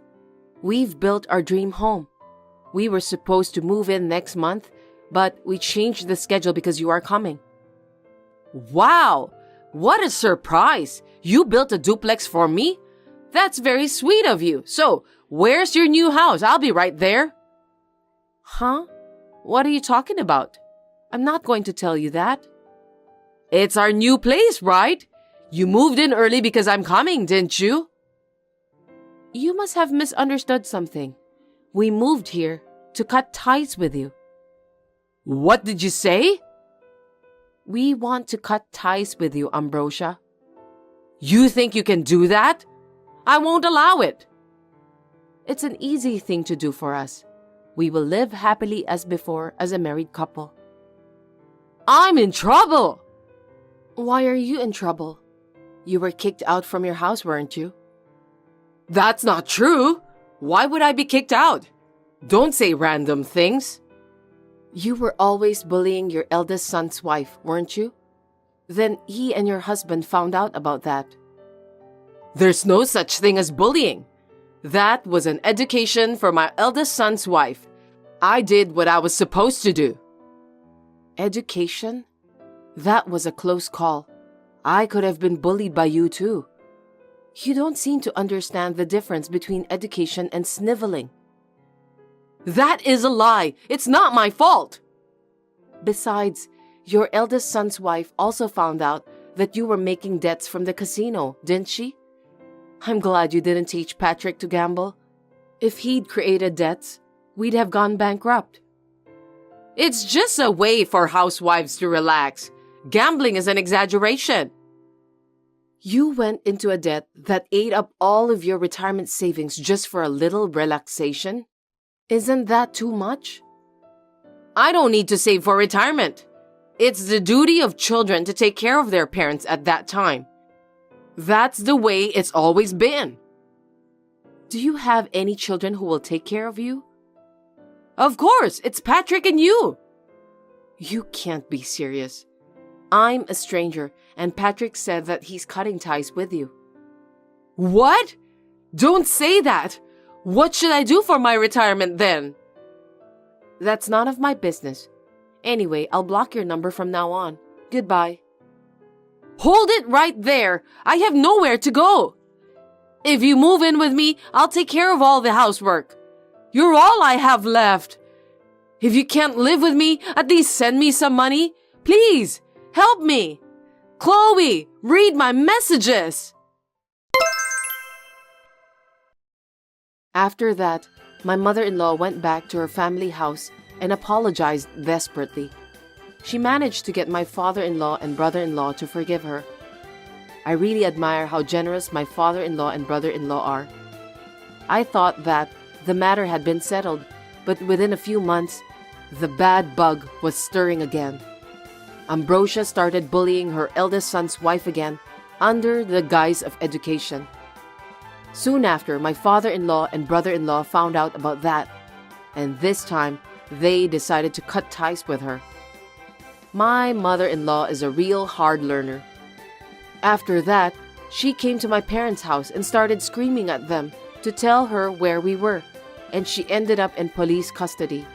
We've built our dream home. We were supposed to move in next month, but we changed the schedule because you are coming. Wow! What a surprise! You built a duplex for me? That's very sweet of you. So, where's your new house? I'll be right there. Huh? What are you talking about? I'm not going to tell you that. It's our new place, right? You moved in early because I'm coming, didn't you? You must have misunderstood something. We moved here to cut ties with you. What did you say? We want to cut ties with you, Ambrosia. You think you can do that? I won't allow it. It's an easy thing to do for us. We will live happily as before as a married couple. I'm in trouble! Why are you in trouble? You were kicked out from your house, weren't you? That's not true. Why would I be kicked out? Don't say random things. You were always bullying your eldest son's wife, weren't you? Then he and your husband found out about that. There's no such thing as bullying. That was an education for my eldest son's wife. I did what I was supposed to do. Education? That was a close call. I could have been bullied by you too. You don't seem to understand the difference between education and sniveling. That is a lie. It's not my fault. Besides, your eldest son's wife also found out that you were making debts from the casino, didn't she? I'm glad you didn't teach Patrick to gamble. If he'd created debts, we'd have gone bankrupt. It's just a way for housewives to relax. Gambling is an exaggeration. You went into a debt that ate up all of your retirement savings just for a little relaxation? Isn't that too much? I don't need to save for retirement. It's the duty of children to take care of their parents at that time. That's the way it's always been. Do you have any children who will take care of you? Of course, it's Patrick and you. You can't be serious. I'm a stranger, and Patrick said that he's cutting ties with you. What? Don't say that. What should I do for my retirement then? That's none of my business. Anyway, I'll block your number from now on. Goodbye. Hold it right there. I have nowhere to go. If you move in with me, I'll take care of all the housework. You're all I have left. If you can't live with me, at least send me some money. Please, help me. Chloe, read my messages. After that, my mother-in-law went back to her family house and apologized desperately. She managed to get my father-in-law and brother-in-law to forgive her. I really admire how generous my father-in-law and brother-in-law are. I thought that the matter had been settled, but within a few months, the bad bug was stirring again. Ambrosia started bullying her eldest son's wife again under the guise of education. Soon after, my father-in-law and brother-in-law found out about that, and this time, they decided to cut ties with her. My mother-in-law is a real hard learner. After that, she came to my parents' house and started screaming at them to tell her where we were, and she ended up in police custody.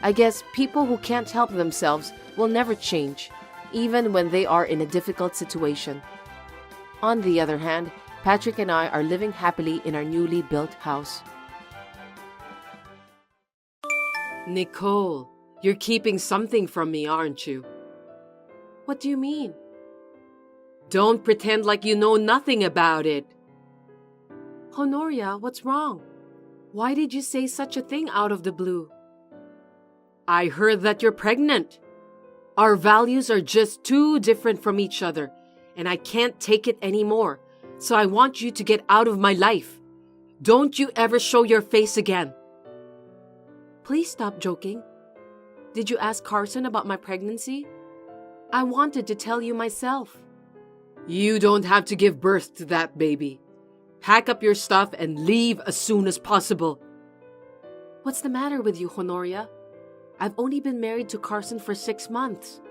I guess people who can't help themselves will never change, even when they are in a difficult situation. On the other hand, Patrick and I are living happily in our newly built house. Nicole, you're keeping something from me, aren't you? What do you mean? Don't pretend like you know nothing about it. Honoria, what's wrong? Why did you say such a thing out of the blue? I heard that you're pregnant. Our values are just too different from each other, and I can't take it anymore. So I want you to get out of my life. Don't you ever show your face again. Please stop joking. Did you ask Carson about my pregnancy? I wanted to tell you myself. You don't have to give birth to that baby. Pack up your stuff and leave as soon as possible. What's the matter with you, Honoria? I've only been married to Carson for 6 months.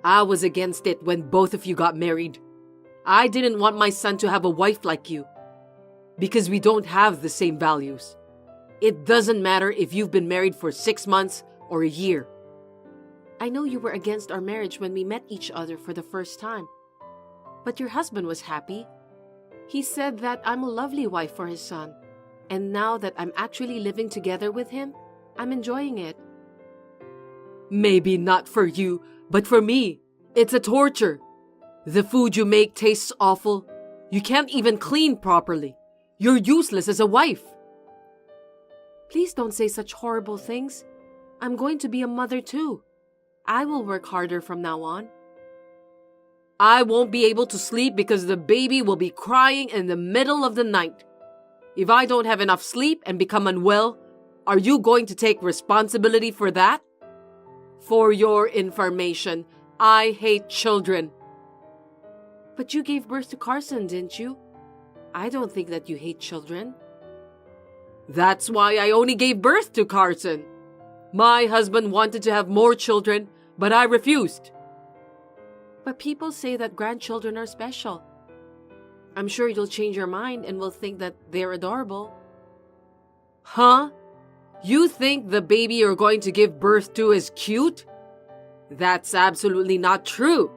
I was against it when both of you got married. I didn't want my son to have a wife like you, because we don't have the same values. It doesn't matter if you've been married for 6 months or a year. I know you were against our marriage when we met each other for the first time, but your husband was happy. He said that I'm a lovely wife for his son, and now that I'm actually living together with him, I'm enjoying it. Maybe not for you, but for me, it's a torture. The food you make tastes awful. You can't even clean properly. You're useless as a wife. Please don't say such horrible things. I'm going to be a mother too. I will work harder from now on. I won't be able to sleep because the baby will be crying in the middle of the night. If I don't have enough sleep and become unwell, are you going to take responsibility for that? For your information, I hate children. But you gave birth to Carson, didn't you? I don't think that you hate children. That's why I only gave birth to Carson. My husband wanted to have more children, but I refused. But people say that grandchildren are special. I'm sure you'll change your mind and will think that they're adorable. Huh? You think the baby you're going to give birth to is cute? That's absolutely not true.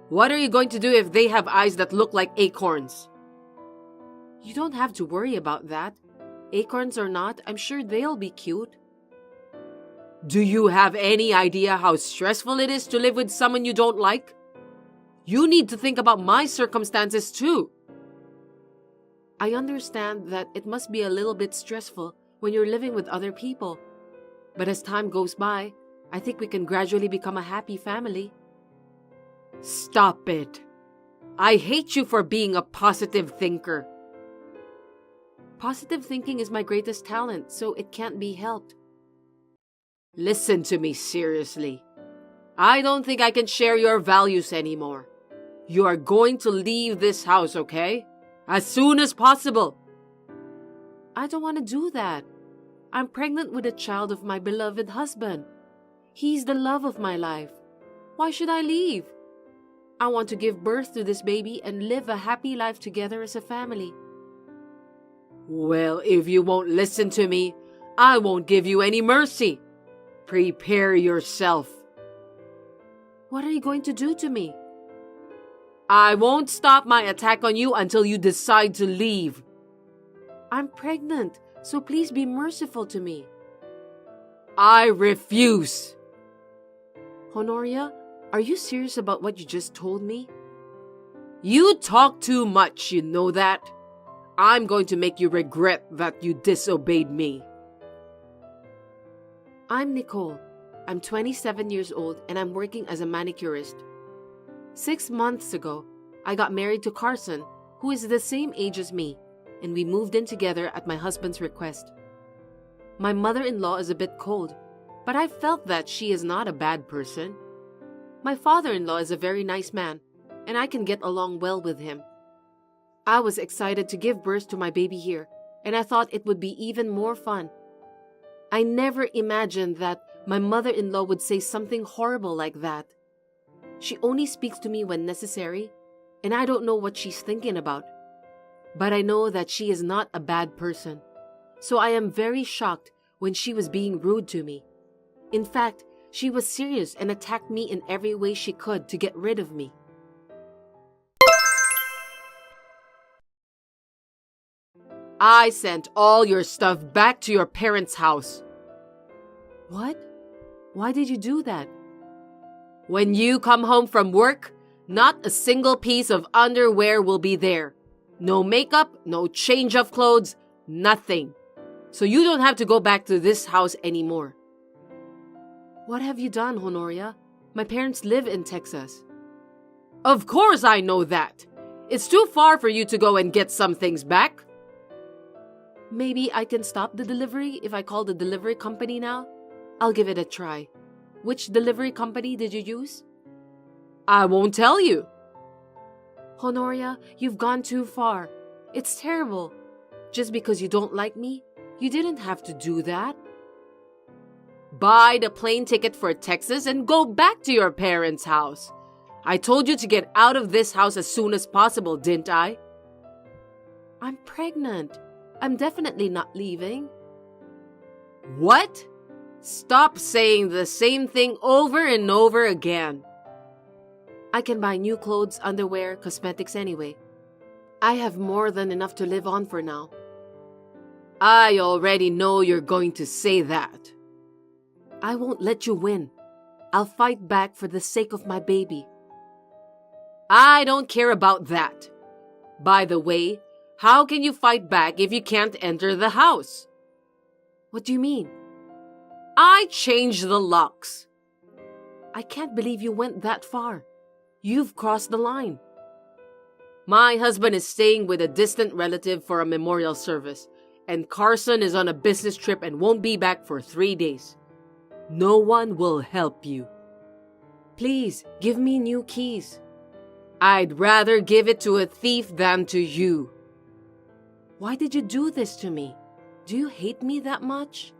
What are you going to do if they have eyes that look like acorns? You don't have to worry about that. Acorns or not, I'm sure they'll be cute. Do you have any idea how stressful it is to live with someone you don't like? You need to think about my circumstances too. I understand that it must be a little bit stressful when you're living with other people. But as time goes by, I think we can gradually become a happy family. Stop it. I hate you for being a positive thinker. Positive thinking is my greatest talent, so it can't be helped. Listen to me seriously. I don't think I can share your values anymore. You are going to leave this house, okay? As soon as possible. I don't want to do that. I'm pregnant with a child of my beloved husband. He's the love of my life. Why should I leave? I want to give birth to this baby and live a happy life together as a family. Well, if you won't listen to me, I won't give you any mercy. Prepare yourself. What are you going to do to me? I won't stop my attack on you until you decide to leave. I'm pregnant, so please be merciful to me. I refuse. Honoria, are you serious about what you just told me? You talk too much, you know that? I'm going to make you regret that you disobeyed me. I'm Nicole. I'm 27 years old and I'm working as a manicurist. 6 months ago, I got married to Carson, who is the same age as me, and we moved in together at my husband's request. My mother-in-law is a bit cold, but I felt that she is not a bad person. My father-in-law is a very nice man, and I can get along well with him. I was excited to give birth to my baby here, and I thought it would be even more fun. I never imagined that my mother-in-law would say something horrible like that. She only speaks to me when necessary, and I don't know what she's thinking about. But I know that she is not a bad person, so I am very shocked when she was being rude to me. In fact, she was serious and attacked me in every way she could to get rid of me. I sent all your stuff back to your parents' house. What? Why did you do that? When you come home from work, not a single piece of underwear will be there. No makeup, no change of clothes, nothing. So you don't have to go back to this house anymore. What have you done, Honoria? My parents live in Texas. Of course I know that. It's too far for you to go and get some things back. Maybe I can stop the delivery if I call the delivery company now? I'll give it a try. Which delivery company did you use? I won't tell you. Honoria, you've gone too far. It's terrible. Just because you don't like me, you didn't have to do that. Buy the plane ticket for Texas and go back to your parents' house. I told you to get out of this house as soon as possible, didn't I? I'm pregnant. I'm definitely not leaving. What? Stop saying the same thing over and over again. I can buy new clothes, underwear, cosmetics anyway. I have more than enough to live on for now. I already know you're going to say that. I won't let you win. I'll fight back for the sake of my baby. I don't care about that. By the way, how can you fight back if you can't enter the house? What do you mean? I changed the locks. I can't believe you went that far. You've crossed the line. My husband is staying with a distant relative for a memorial service, and Carson is on a business trip and won't be back for 3 days. No one will help you. Please, give me new keys. I'd rather give it to a thief than to you. Why did you do this to me? Do you hate me that much?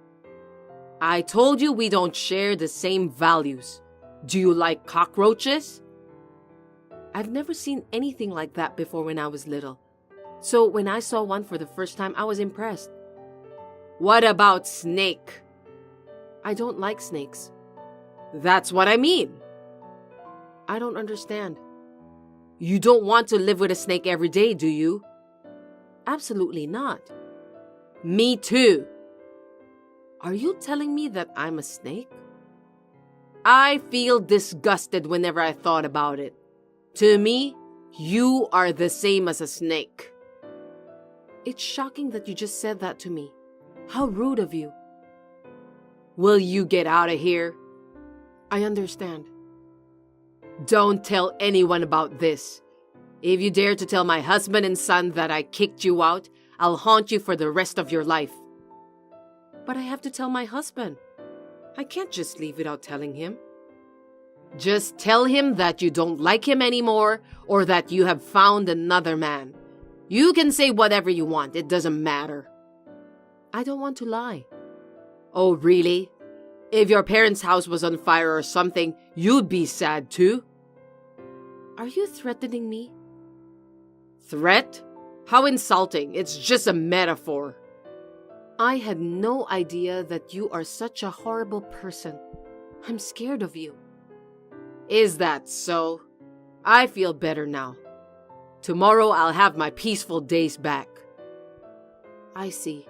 I told you we don't share the same values. Do you like cockroaches? I've never seen anything like that before when I was little. So when I saw one for the first time, I was impressed. What about snake? I don't like snakes. That's what I mean. I don't understand. You don't want to live with a snake every day, do you? Absolutely not. Me too. Are you telling me that I'm a snake? I feel disgusted whenever I thought about it. To me, you are the same as a snake. It's shocking that you just said that to me. How rude of you. Will you get out of here? I understand. Don't tell anyone about this. If you dare to tell my husband and son that I kicked you out, I'll haunt you for the rest of your life. But I have to tell my husband. I can't just leave without telling him. Just tell him that you don't like him anymore or that you have found another man. You can say whatever you want, it doesn't matter. I don't want to lie. Oh, really? If your parents' house was on fire or something, you'd be sad too. Are you threatening me? Threat? How insulting. It's just a metaphor. I had no idea that you are such a horrible person. I'm scared of you. Is that so? I feel better now. Tomorrow I'll have my peaceful days back. I see.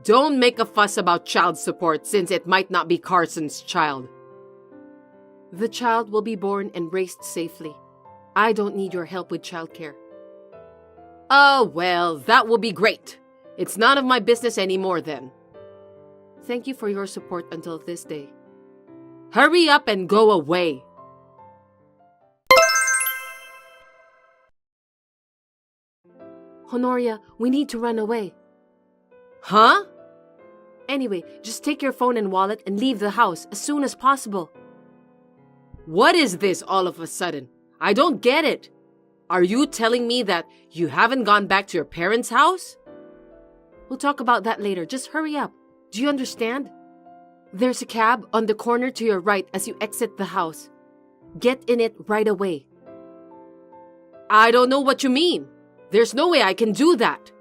Don't make a fuss about child support since it might not be Carson's child. The child will be born and raised safely. I don't need your help with childcare. Oh, well, that will be great. It's none of my business anymore then. Thank you for your support until this day. Hurry up and go away. Honoria, we need to run away. Huh? Anyway, just take your phone and wallet and leave the house as soon as possible. What is this all of a sudden? I don't get it. Are you telling me that you haven't gone back to your parents' house? We'll talk about that later. Just hurry up. Do you understand? There's a cab on the corner to your right as you exit the house. Get in it right away. I don't know what you mean. There's no way I can do that.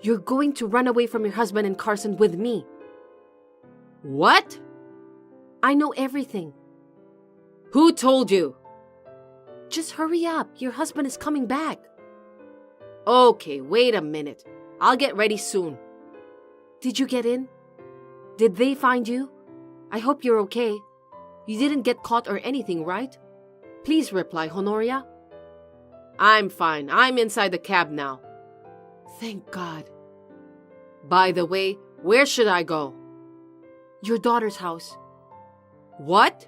You're going to run away from your husband and Carson with me. What? I know everything. Who told you? Just hurry up. Your husband is coming back. Okay, wait a minute. I'll get ready soon. Did you get in? Did they find you? I hope you're okay. You didn't get caught or anything, right? Please reply, Honoria. I'm fine. I'm inside the cab now. Thank God. By the way, where should I go? Your daughter's house. What?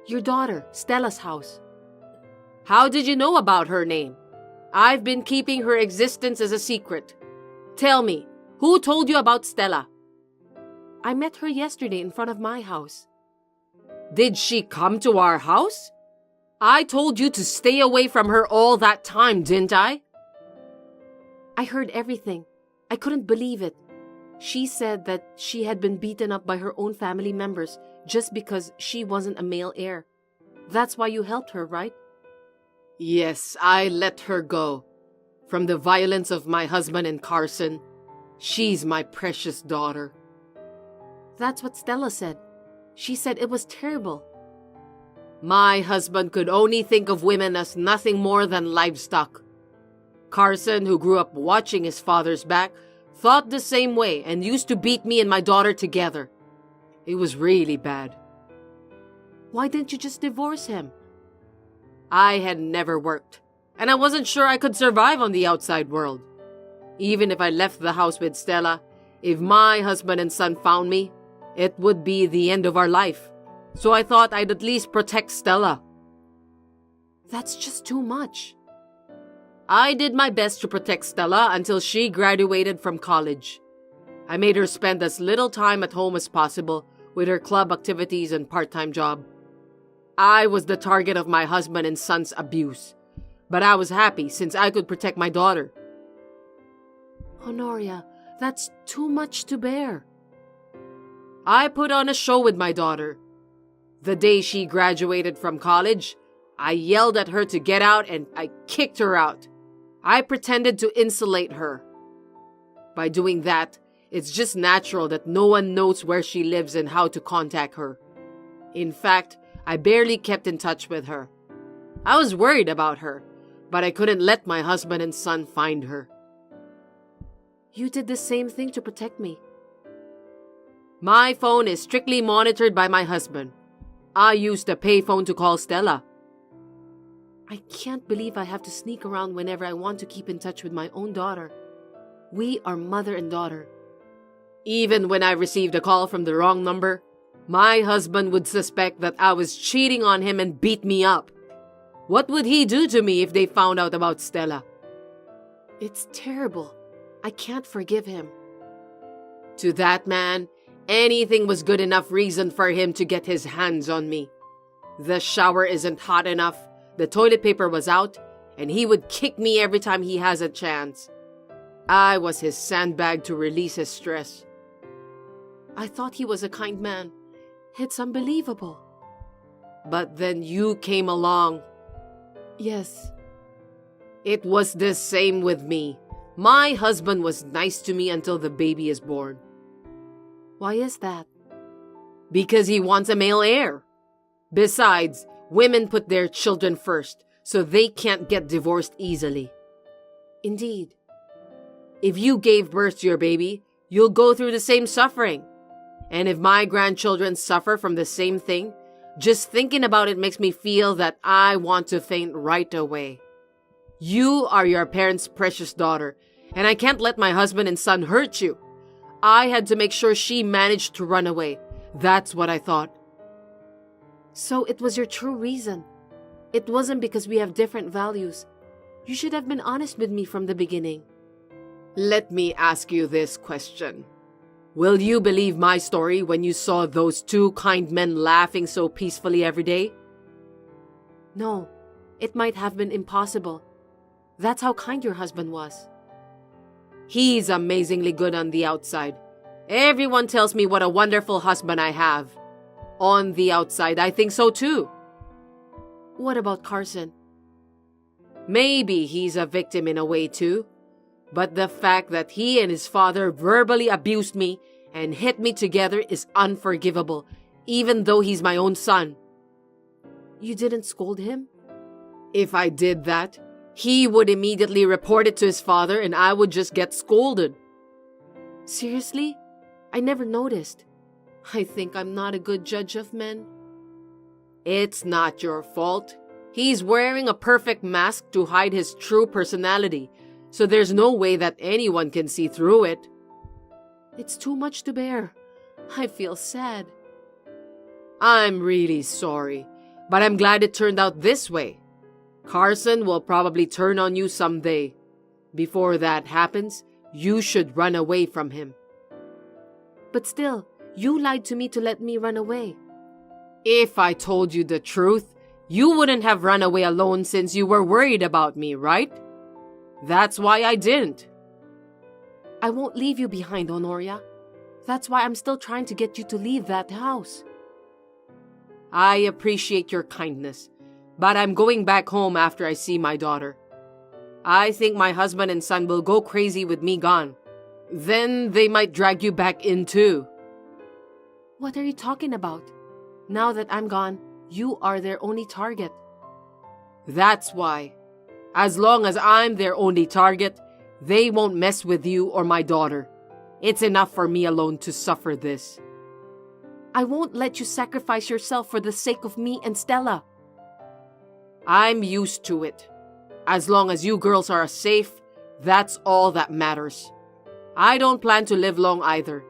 Your daughter, Stella's house. How did you know about her name? I've been keeping her existence as a secret. Tell me, who told you about Stella? I met her yesterday in front of my house. Did she come to our house? I told you to stay away from her all that time, didn't I? I heard everything. I couldn't believe it. She said that she had been beaten up by her own family members just because she wasn't a male heir. That's why you helped her, right? Yes, I let her go. From the violence of my husband and Carson, she's my precious daughter. That's what Stella said. She said it was terrible. My husband could only think of women as nothing more than livestock. Carson, who grew up watching his father's back, thought the same way and used to beat me and my daughter together. It was really bad. Why didn't you just divorce him? I had never worked, and I wasn't sure I could survive on the outside world. Even if I left the house with Stella, if my husband and son found me, it would be the end of our life. So I thought I'd at least protect Stella. That's just too much. I did my best to protect Stella until she graduated from college. I made her spend as little time at home as possible with her club activities and part-time job. I was the target of my husband and son's abuse, but I was happy since I could protect my daughter. Honoria, that's too much to bear. I put on a show with my daughter. The day she graduated from college, I yelled at her to get out and I kicked her out. I pretended to insulate her. By doing that, it's just natural that no one knows where she lives and how to contact her. In fact, I barely kept in touch with her. I was worried about her, but I couldn't let my husband and son find her. You did the same thing to protect me. My phone is strictly monitored by my husband. I used a payphone to call Stella. I can't believe I have to sneak around whenever I want to keep in touch with my own daughter. We are mother and daughter. Even when I received a call from the wrong number, my husband would suspect that I was cheating on him and beat me up. What would he do to me if they found out about Stella? It's terrible. I can't forgive him. To that man, anything was good enough reason for him to get his hands on me. The shower isn't hot enough, the toilet paper was out, and he would kick me every time he has a chance. I was his sandbag to release his stress. I thought he was a kind man. It's unbelievable. But then you came along. Yes. It was the same with me. My husband was nice to me until the baby is born. Why is that? Because he wants a male heir. Besides, women put their children first, so they can't get divorced easily. Indeed. If you gave birth to your baby, you'll go through the same suffering. And if my grandchildren suffer from the same thing, just thinking about it makes me feel that I want to faint right away. You are your parents' precious daughter, and I can't let my husband and son hurt you. I had to make sure she managed to run away. That's what I thought. So it was your true reason. It wasn't because we have different values. You should have been honest with me from the beginning. Let me ask you this question. Will you believe my story when you saw those two kind men laughing so peacefully every day? No, it might have been impossible. That's how kind your husband was. He's amazingly good on the outside. Everyone tells me what a wonderful husband I have. On the outside, I think so too. What about Carson? Maybe he's a victim in a way too. But the fact that he and his father verbally abused me and hit me together is unforgivable, even though he's my own son. You didn't scold him? If I did that, he would immediately report it to his father and I would just get scolded. Seriously? I never noticed. I think I'm not a good judge of men. It's not your fault. He's wearing a perfect mask to hide his true personality, so there's no way that anyone can see through it. It's too much to bear. I feel sad. I'm really sorry, but I'm glad it turned out this way. Carson will probably turn on you someday. Before that happens, you should run away from him. But still, you lied to me to let me run away. If I told you the truth, you wouldn't have run away alone since you were worried about me, right? That's why I didn't. I won't leave you behind, Honoria. That's why I'm still trying to get you to leave that house. I appreciate your kindness, but I'm going back home after I see my daughter. I think my husband and son will go crazy with me gone. Then they might drag you back in too. What are you talking about? Now that I'm gone, you are their only target. That's why. As long as I'm their only target, they won't mess with you or my daughter. It's enough for me alone to suffer this. I won't let you sacrifice yourself for the sake of me and Stella. I'm used to it. As long as you girls are safe, that's all that matters. I don't plan to live long either.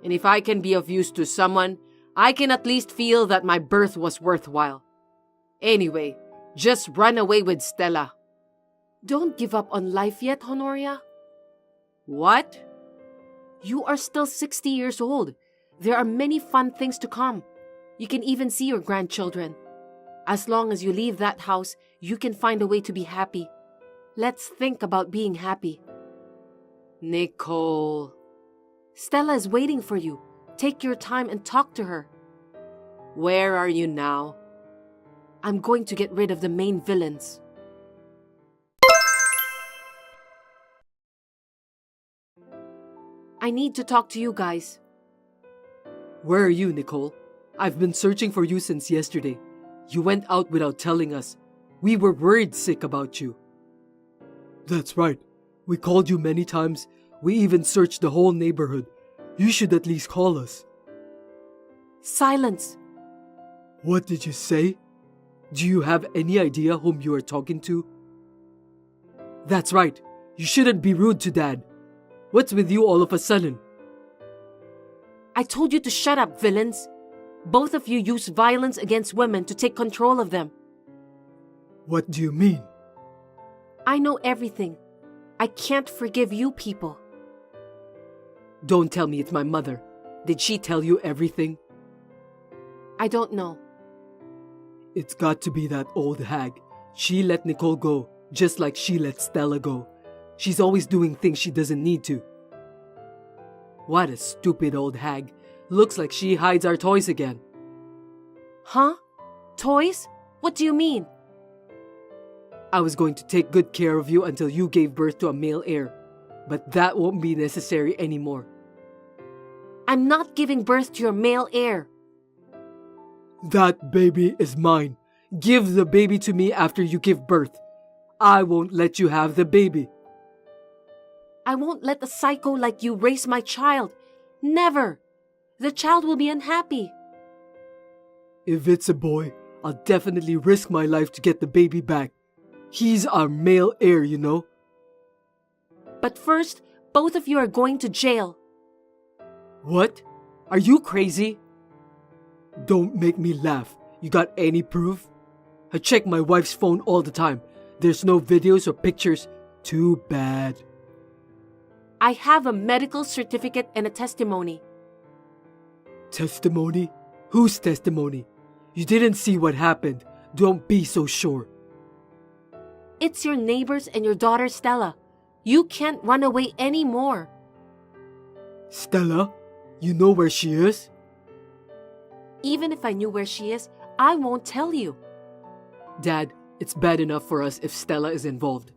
And if I can be of use to someone, I can at least feel that my birth was worthwhile. Anyway, just run away with Stella. Don't give up on life yet, Honoria. What? You are still 60 years old. There are many fun things to come. You can even see your grandchildren. As long as you leave that house, you can find a way to be happy. Let's think about being happy. Nicole. Stella is waiting for you. Take your time and talk to her. Where are you now? I'm going to get rid of the main villains. I need to talk to you guys. Where are you, Nicole? I've been searching for you since yesterday. You went out without telling us. We were worried sick about you. That's right. We called you many times. We even searched the whole neighborhood. You should at least call us. Silence. What did you say? Do you have any idea whom you are talking to? That's right. You shouldn't be rude to Dad. What's with you all of a sudden? I told you to shut up, villains. Both of you use violence against women to take control of them. What do you mean? I know everything. I can't forgive you people. Don't tell me it's my mother. Did she tell you everything? I don't know. It's got to be that old hag. She let Nicole go, just like she let Stella go. She's always doing things she doesn't need to. What a stupid old hag. Looks like she hides our toys again. Huh? Toys? What do you mean? I was going to take good care of you until you gave birth to a male heir. But that won't be necessary anymore. I'm not giving birth to your male heir. That baby is mine. Give the baby to me after you give birth. I won't let you have the baby. I won't let a psycho like you raise my child. Never. The child will be unhappy. If it's a boy, I'll definitely risk my life to get the baby back. He's our male heir, you know. But first, both of you are going to jail. What? Are you crazy? Don't make me laugh. You got any proof? I check my wife's phone all the time. There's no videos or pictures. Too bad. I have a medical certificate and a testimony. Testimony? Whose testimony? You didn't see what happened. Don't be so sure. It's your neighbors and your daughter Stella. You can't run away anymore. Stella? You know where she is? Even if I knew where she is, I won't tell you. Dad, it's bad enough for us if Stella is involved.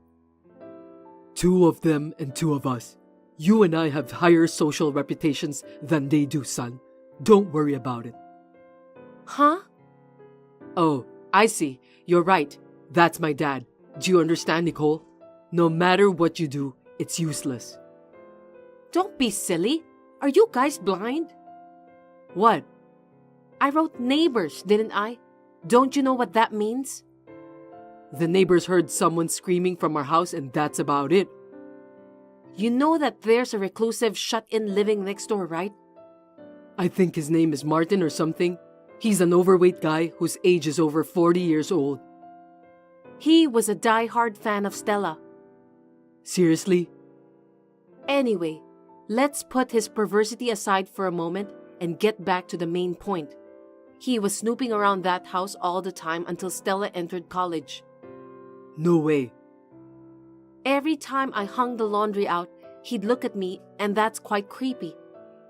Two of them and two of us. You and I have higher social reputations than they do, son. Don't worry about it. Huh? Oh, I see. You're right. That's my dad. Do you understand, Nicole? No matter what you do, it's useless. Don't be silly. Are you guys blind? What? I wrote neighbors, didn't I? Don't you know what that means? The neighbors heard someone screaming from our house and that's about it. You know that there's a reclusive shut-in living next door, right? I think his name is Martin or something. He's an overweight guy whose age is over 40 years old. He was a die-hard fan of Stella. Seriously? Anyway, let's put his perversity aside for a moment and get back to the main point. He was snooping around that house all the time until Stella entered college. No way. Every time I hung the laundry out, he'd look at me, and that's quite creepy.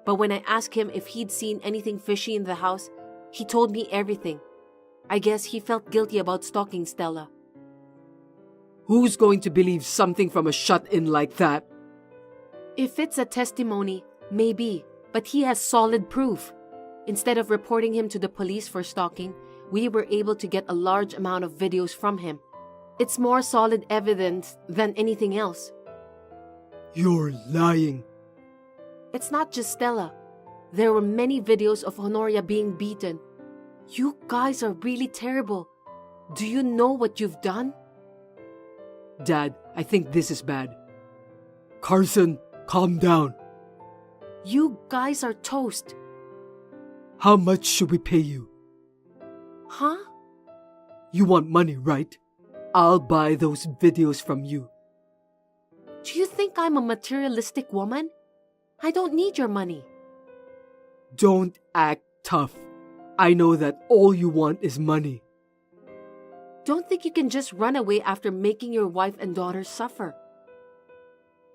But when I asked him if he'd seen anything fishy in the house, he told me everything. I guess he felt guilty about stalking Stella. Who's going to believe something from a shut-in like that? If it's a testimony, maybe, but he has solid proof. Instead of reporting him to the police for stalking, we were able to get a large amount of videos from him. It's more solid evidence than anything else. You're lying. It's not just Stella. There were many videos of Honoria being beaten. You guys are really terrible. Do you know what you've done? Dad, I think this is bad. Carson, calm down. You guys are toast. How much should we pay you? Huh? You want money, right? I'll buy those videos from you. Do you think I'm a materialistic woman? I don't need your money. Don't act tough. I know that all you want is money. Don't think you can just run away after making your wife and daughter suffer.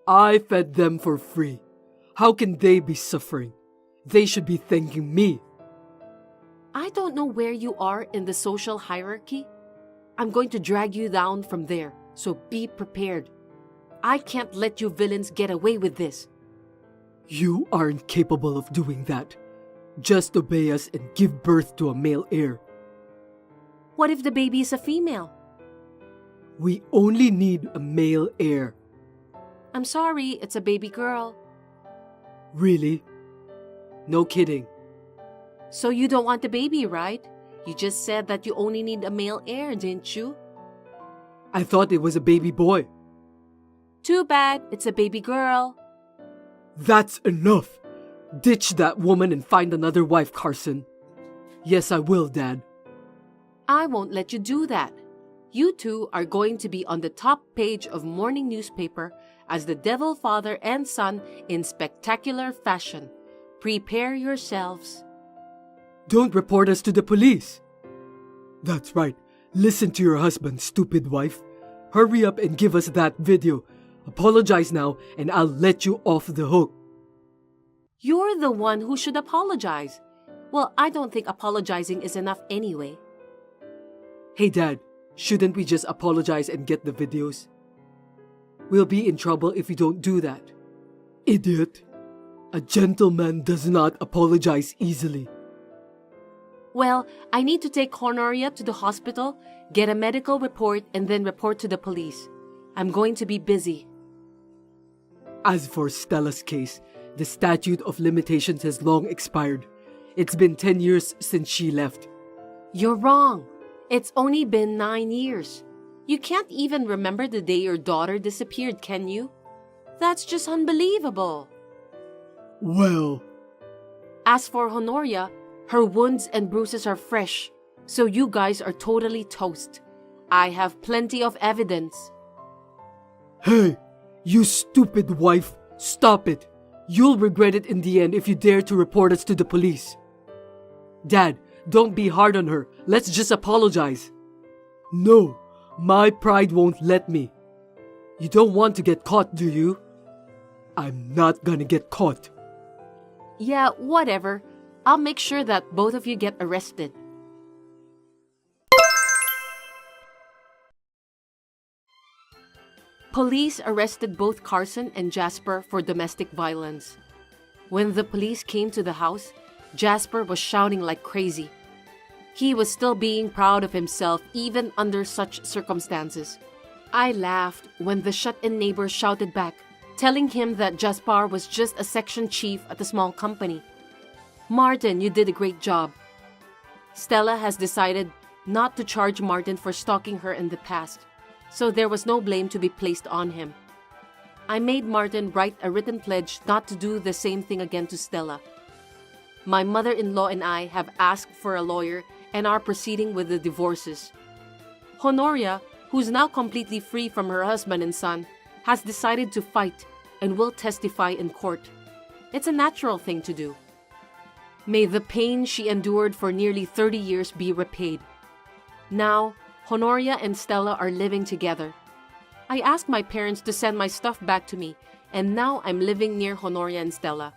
I fed them for free. How can they be suffering? They should be thanking me. I don't know where you are in the social hierarchy. I'm going to drag you down from there, so be prepared. I can't let you villains get away with this. You aren't capable of doing that. Just obey us and give birth to a male heir. What if the baby is a female? We only need a male heir. I'm sorry, it's a baby girl. Really? No kidding. So you don't want the baby, right? You just said that you only need a male heir, didn't you? I thought it was a baby boy. Too bad, it's a baby girl. That's enough! Ditch that woman and find another wife, Carson. Yes, I will, Dad. I won't let you do that. You two are going to be on the top page of morning newspaper as the devil father and son in spectacular fashion. Prepare yourselves. Don't report us to the police. That's right. Listen to your husband, stupid wife. Hurry up and give us that video. Apologize now and I'll let you off the hook. You're the one who should apologize. Well, I don't think apologizing is enough anyway. Hey, Dad, shouldn't we just apologize and get the videos? We'll be in trouble if we don't do that. Idiot. A gentleman does not apologize easily. Well, I need to take Honoria to the hospital, get a medical report, and then report to the police. I'm going to be busy. As for Stella's case, the statute of limitations has long expired. It's been 10 years since she left. You're wrong. It's only been 9 years. You can't even remember the day your daughter disappeared, can you? That's just unbelievable. Well, As for Honoria, her wounds and bruises are fresh, so you guys are totally toast. I have plenty of evidence. hey, you stupid wife, stop it. You'll regret it in the end if you dare to report us to the police. Dad, don't be hard on her. Let's just apologize. No, my pride won't let me. You don't want to get caught, do you? I'm not gonna get caught. Yeah, whatever. I'll make sure that both of you get arrested. Police arrested both Carson and Jasper for domestic violence. When the police came to the house, Jasper was shouting like crazy. He was still being proud of himself even under such circumstances. I laughed when the shut-in neighbor shouted back, telling him that Jasper was just a section chief at a small company. Martin, you did a great job. Stella has decided not to charge Martin for stalking her in the past, so there was no blame to be placed on him. I made Martin write a written pledge not to do the same thing again to Stella. My mother-in-law and I have asked for a lawyer and are proceeding with the divorces. Honoria, who's now completely free from her husband and son, has decided to fight and will testify in court. It's a natural thing to do. May the pain she endured for nearly 30 years be repaid. Now, Honoria and Stella are living together. I asked my parents to send my stuff back to me, and now I'm living near Honoria and Stella.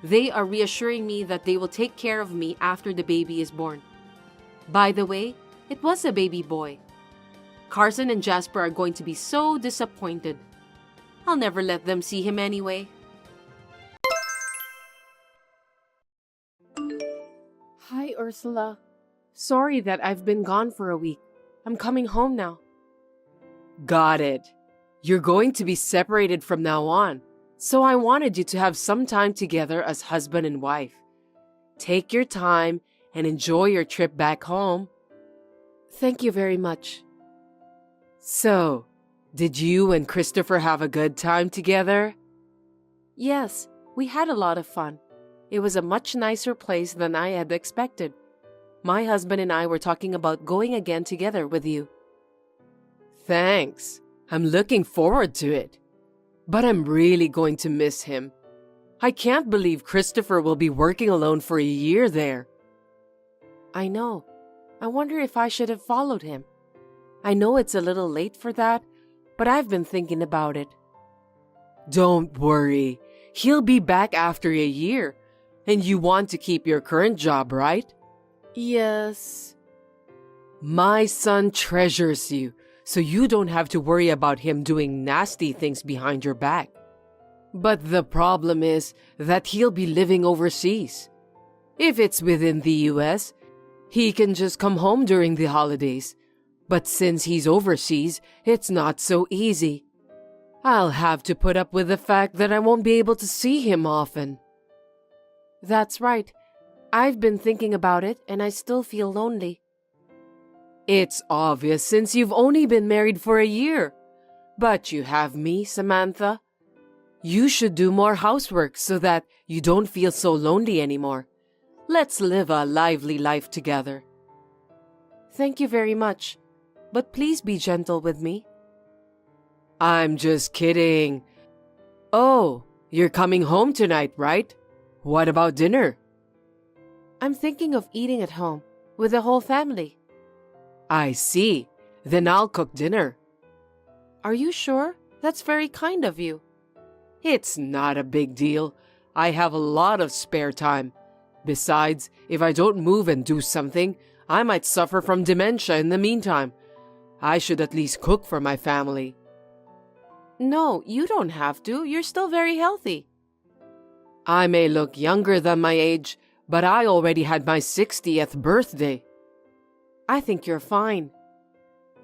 They are reassuring me that they will take care of me after the baby is born. By the way, it was a baby boy. Carson and Jasper are going to be so disappointed. I'll never let them see him anyway. Hi, Ursula. Sorry that I've been gone for a week. I'm coming home now. Got it. You're going to be separated from now on, so I wanted you to have some time together as husband and wife. Take your time and enjoy your trip back home. Thank you very much. So, did you and Christopher have a good time together? Yes, we had a lot of fun. It was a much nicer place than I had expected. My husband and I were talking about going again together with you. Thanks. I'm looking forward to it. But I'm really going to miss him. I can't believe Christopher will be working alone for a year there. I know. I wonder if I should have followed him. I know it's a little late for that, but I've been thinking about it. Don't worry. He'll be back after a year. And you want to keep your current job, right? Yes. My son treasures you, so you don't have to worry about him doing nasty things behind your back. But the problem is that he'll be living overseas. If it's within the US, he can just come home during the holidays. But since he's overseas, it's not so easy. I'll have to put up with the fact that I won't be able to see him often. That's right. I've been thinking about it and I still feel lonely. It's obvious since you've only been married for a year. But you have me, Samantha. You should do more housework so that you don't feel so lonely anymore. Let's live a lively life together. Thank you very much, but please be gentle with me. I'm just kidding. Oh, you're coming home tonight, right? What about dinner? I'm thinking of eating at home with the whole family. I see. Then I'll cook dinner. Are you sure? That's very kind of you. It's not a big deal. I have a lot of spare time. Besides, if I don't move and do something, I might suffer from dementia in the meantime. I should at least cook for my family. No, you don't have to. You're still very healthy. I may look younger than my age, but I already had my 60th birthday. I think you're fine.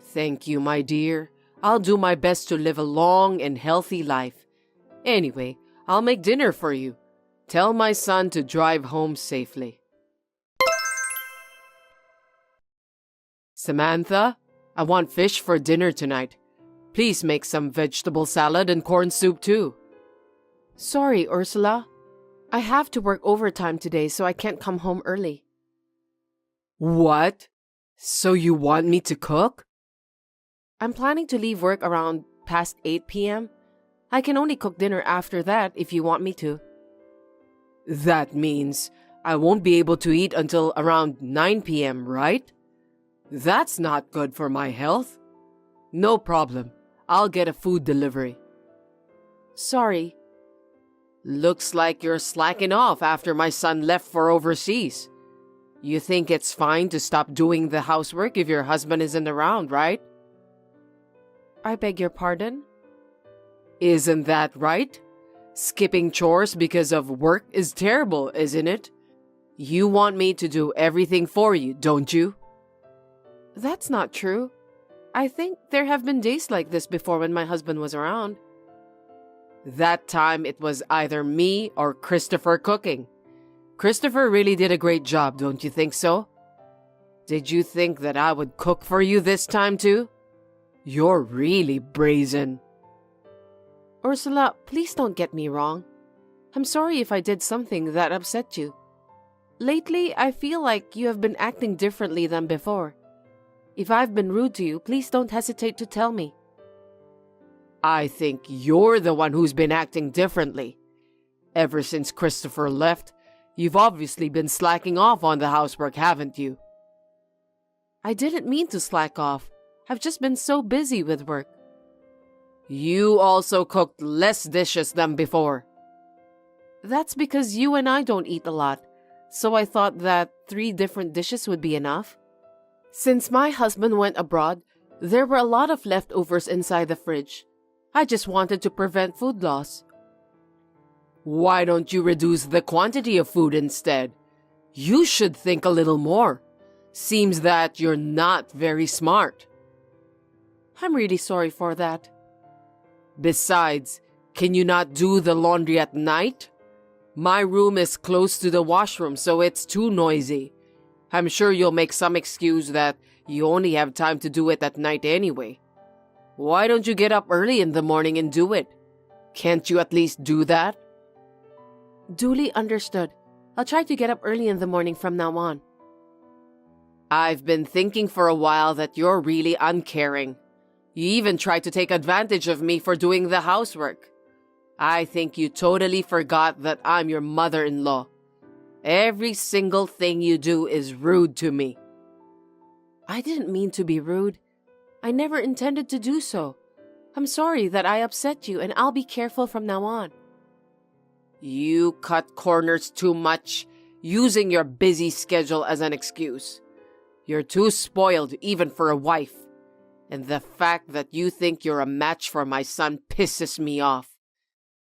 Thank you, my dear. I'll do my best to live a long and healthy life. Anyway, I'll make dinner for you. Tell my son to drive home safely. Samantha, I want fish for dinner tonight. Please make some vegetable salad and corn soup too. Sorry, Ursula. I have to work overtime today, so I can't come home early. What? So you want me to cook? I'm planning to leave work around past 8 p.m. I can only cook dinner after that if you want me to. That means I won't be able to eat until around 9 p.m., right? That's not good for my health. No problem. I'll get a food delivery. Sorry. Looks like you're slacking off after my son left for overseas. You think it's fine to stop doing the housework if your husband isn't around, right? I beg your pardon? Isn't that right? Skipping chores because of work is terrible, isn't it? You want me to do everything for you, don't you? That's not true. I think there have been days like this before when my husband was around. That time it was either me or Christopher cooking. Christopher really did a great job, don't you think so? Did you think that I would cook for you this time too? You're really brazen. Ursula, please don't get me wrong. I'm sorry if I did something that upset you. Lately, I feel like you have been acting differently than before. If I've been rude to you, please don't hesitate to tell me. I think you're the one who's been acting differently. Ever since Christopher left, you've obviously been slacking off on the housework, haven't you? I didn't mean to slack off. I've just been so busy with work. You also cooked less dishes than before. That's because you and I don't eat a lot, so I thought that 3 different dishes would be enough. Since my husband went abroad, there were a lot of leftovers inside the fridge. I just wanted to prevent food loss. Why don't you reduce the quantity of food instead? You should think a little more. Seems that you're not very smart. I'm really sorry for that. Besides, can you not do the laundry at night? My room is close to the washroom, so it's too noisy. I'm sure you'll make some excuse that you only have time to do it at night anyway. Why don't you get up early in the morning and do it? Can't you at least do that? Duly understood. I'll try to get up early in the morning from now on. I've been thinking for a while that you're really uncaring. You even tried to take advantage of me for doing the housework. I think you totally forgot that I'm your mother-in-law. Every single thing you do is rude to me. I didn't mean to be rude. I never intended to do so. I'm sorry that I upset you, and I'll be careful from now on. You cut corners too much, using your busy schedule as an excuse. You're too spoiled even for a wife. And the fact that you think you're a match for my son pisses me off.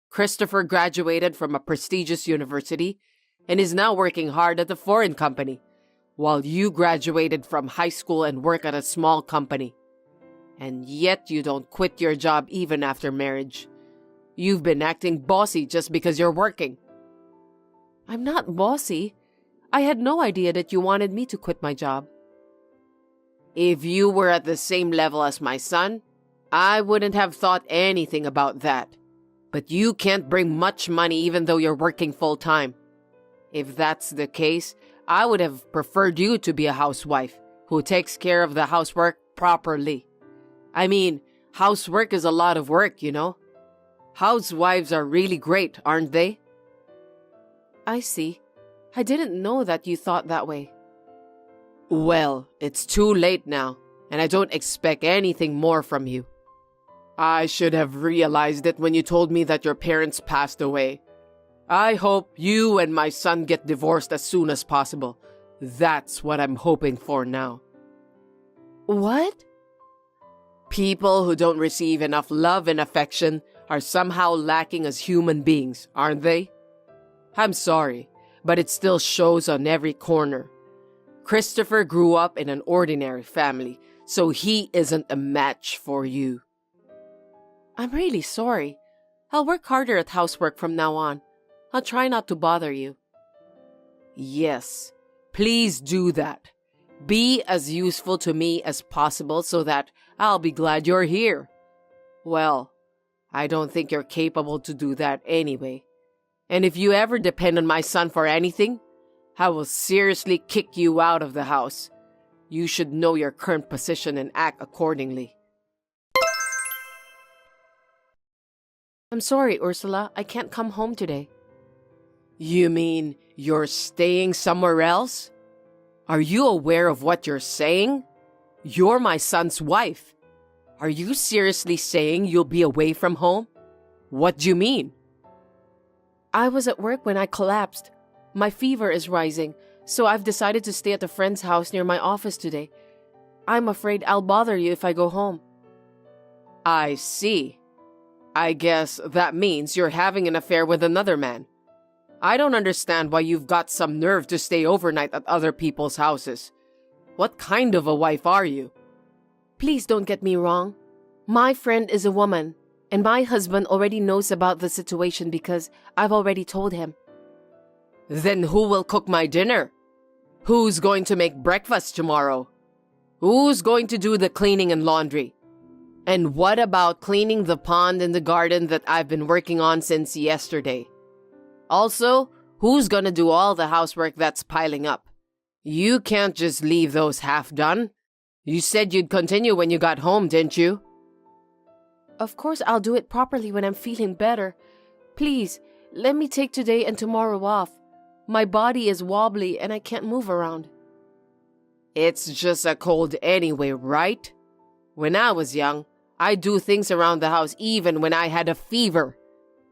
Christopher graduated from a prestigious university and is now working hard at a foreign company, while you graduated from high school and work at a small company. And yet you don't quit your job even after marriage. You've been acting bossy just because you're working. I'm not bossy. I had no idea that you wanted me to quit my job. If you were at the same level as my son, I wouldn't have thought anything about that. But you can't bring much money even though you're working full-time. If that's the case, I would have preferred you to be a housewife who takes care of the housework properly. I mean, housework is a lot of work, you know? Housewives are really great, aren't they? I see. I didn't know that you thought that way. Well, it's too late now, and I don't expect anything more from you. I should have realized it when you told me that your parents passed away. I hope you and my son get divorced as soon as possible. That's what I'm hoping for now. What? People who don't receive enough love and affection are somehow lacking as human beings, aren't they? I'm sorry, but it still shows on every corner. Christopher grew up in an ordinary family, so he isn't a match for you. I'm really sorry. I'll work harder at housework from now on. I'll try not to bother you. Yes, please do that. Be as useful to me as possible so that I'll be glad you're here. Well, I don't think you're capable to do that anyway. And if you ever depend on my son for anything, I will seriously kick you out of the house. You should know your current position and act accordingly. I'm sorry, Ursula. I can't come home today. You mean you're staying somewhere else? Are you aware of what you're saying? You're my son's wife. Are you seriously saying you'll be away from home? What do you mean? I was at work when I collapsed. My fever is rising, so I've decided to stay at a friend's house near my office today. I'm afraid I'll bother you if I go home. I see. I guess that means you're having an affair with another man. I don't understand why you've got some nerve to stay overnight at other people's houses. What kind of a wife are you? Please don't get me wrong. My friend is a woman, and my husband already knows about the situation because I've already told him. Then who will cook my dinner? Who's going to make breakfast tomorrow? Who's going to do the cleaning and laundry? And what about cleaning the pond in the garden that I've been working on since yesterday? Also, who's gonna do all the housework that's piling up? You can't just leave those half done. You said you'd continue when you got home, didn't you? Of course I'll do it properly when I'm feeling better. Please, let me take today and tomorrow off. My body is wobbly and I can't move around. It's just a cold anyway, right? When I was young, I'd do things around the house even when I had a fever.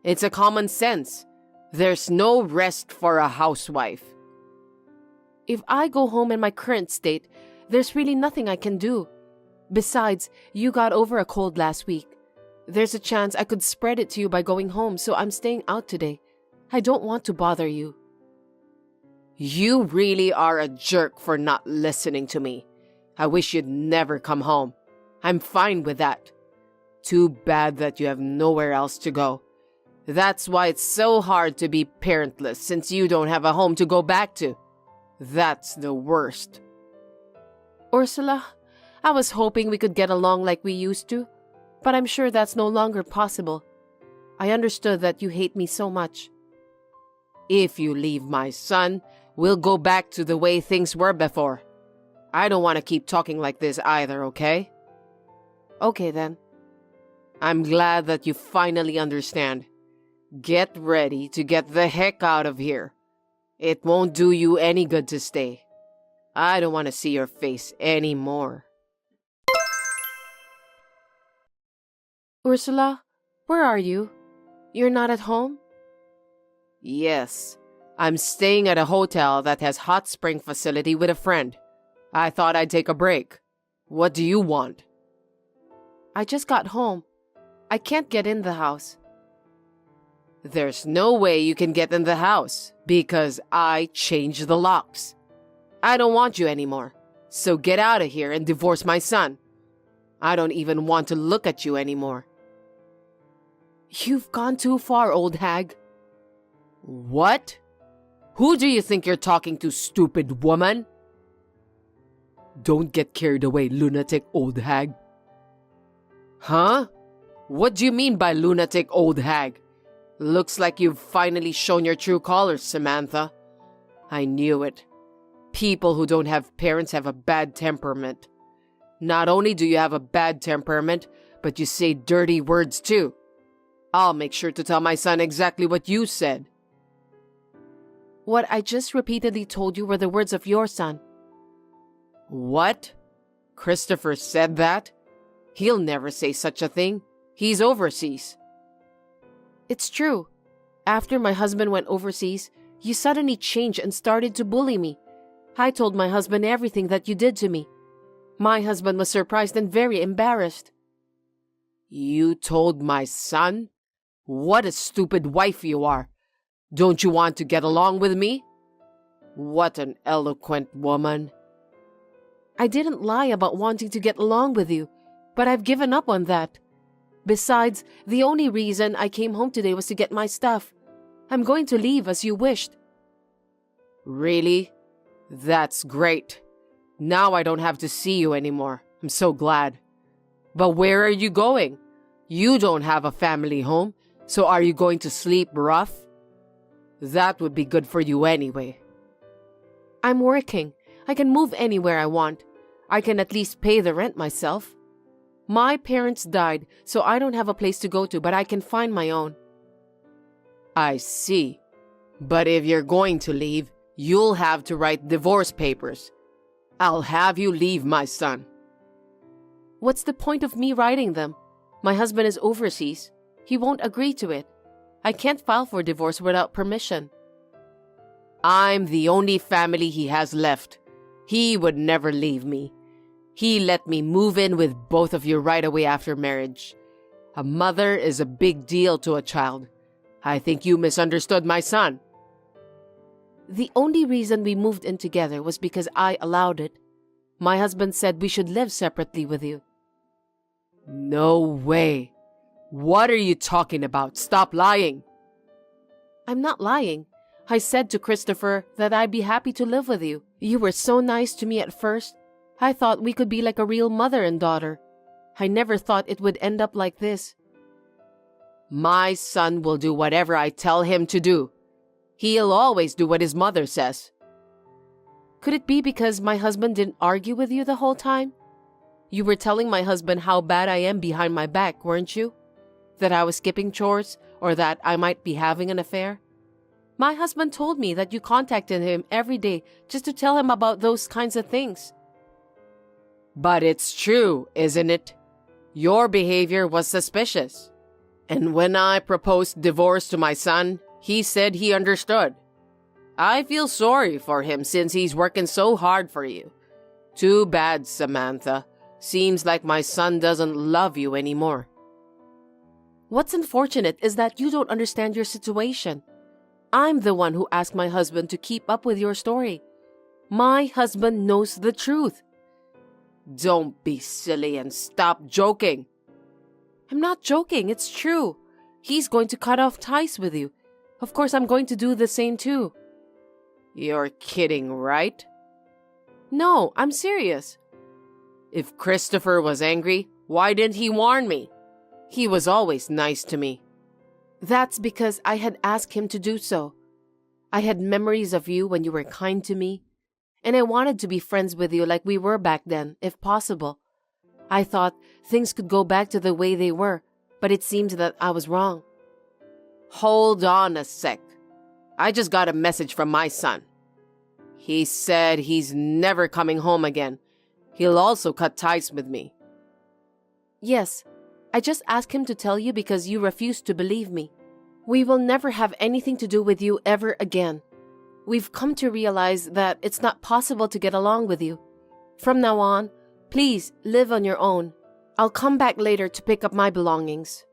It's a common sense. There's no rest for a housewife. If I go home in my current state, there's really nothing I can do. Besides, you got over a cold last week. There's a chance I could spread it to you by going home, so I'm staying out today. I don't want to bother you. You really are a jerk for not listening to me. I wish you'd never come home. I'm fine with that. Too bad that you have nowhere else to go. That's why it's so hard to be parentless since you don't have a home to go back to. That's the worst. Ursula, I was hoping we could get along like we used to, but I'm sure that's no longer possible. I understood that you hate me so much. If you leave my son, we'll go back to the way things were before. I don't want to keep talking like this either, okay? Okay then. I'm glad that you finally understand. Get ready to get the heck out of here. It won't do you any good to stay. I don't want to see your face anymore. Ursula, where are you? You're not at home? Yes, I'm staying at a hotel that has hot spring facility with a friend. I thought I'd take a break. What do you want? I just got home. I can't get in the house. There's no way you can get in the house because I changed the locks. I don't want you anymore, so get out of here and divorce my son. I don't even want to look at you anymore. You've gone too far, old hag. What? Who do you think you're talking to, stupid woman? Don't get carried away, lunatic old hag. Huh? What do you mean by lunatic old hag? Looks like you've finally shown your true colors, Samantha. I knew it. People who don't have parents have a bad temperament. Not only do you have a bad temperament, but you say dirty words too. I'll make sure to tell my son exactly what you said. What I just repeatedly told you were the words of your son. What? Christopher said that? He'll never say such a thing. He's overseas. It's true. After my husband went overseas, you suddenly changed and started to bully me. I told my husband everything that you did to me. My husband was surprised and very embarrassed. You told my son? What a stupid wife you are. Don't you want to get along with me? What an eloquent woman. I didn't lie about wanting to get along with you, but I've given up on that. Besides, the only reason I came home today was to get my stuff. I'm going to leave as you wished. Really? That's great. Now I don't have to see you anymore. I'm so glad. But where are you going? You don't have a family home, so are you going to sleep rough? That would be good for you anyway. I'm working. I can move anywhere I want. I can at least pay the rent myself. My parents died, so I don't have a place to go to, but I can find my own. I see. But if you're going to leave, you'll have to write divorce papers. I'll have you leave, my son. What's the point of me writing them? My husband is overseas. He won't agree to it. I can't file for divorce without permission. I'm the only family he has left. He would never leave me. He let me move in with both of you right away after marriage. A mother is a big deal to a child. I think you misunderstood my son. The only reason we moved in together was because I allowed it. My husband said we should live separately with you. No way. What are you talking about? Stop lying. I'm not lying. I said to Christopher that I'd be happy to live with you. You were so nice to me at first. I thought we could be like a real mother and daughter. I never thought it would end up like this. My son will do whatever I tell him to do. He'll always do what his mother says. Could it be because my husband didn't argue with you the whole time? You were telling my husband how bad I am behind my back, weren't you? That I was skipping chores or that I might be having an affair? My husband told me that you contacted him every day just to tell him about those kinds of things. But it's true, isn't it? Your behavior was suspicious. And when I proposed divorce to my son, he said he understood. I feel sorry for him since he's working so hard for you. Too bad, Samantha. Seems like my son doesn't love you anymore. What's unfortunate is that you don't understand your situation. I'm the one who asked my husband to keep up with your story. My husband knows the truth. Don't be silly and stop joking. I'm not joking, it's true. He's going to cut off ties with you. Of course, I'm going to do the same too. You're kidding, right? No, I'm serious. If Christopher was angry, why didn't he warn me? He was always nice to me. That's because I had asked him to do so. I had memories of you when you were kind to me, and I wanted to be friends with you like we were back then, if possible. I thought things could go back to the way they were, but it seems that I was wrong. Hold on a sec. I just got a message from my son. He said he's never coming home again. He'll also cut ties with me. Yes, I just asked him to tell you because you refused to believe me. We will never have anything to do with you ever again. We've come to realize that it's not possible to get along with you. From now on, please live on your own. I'll come back later to pick up my belongings.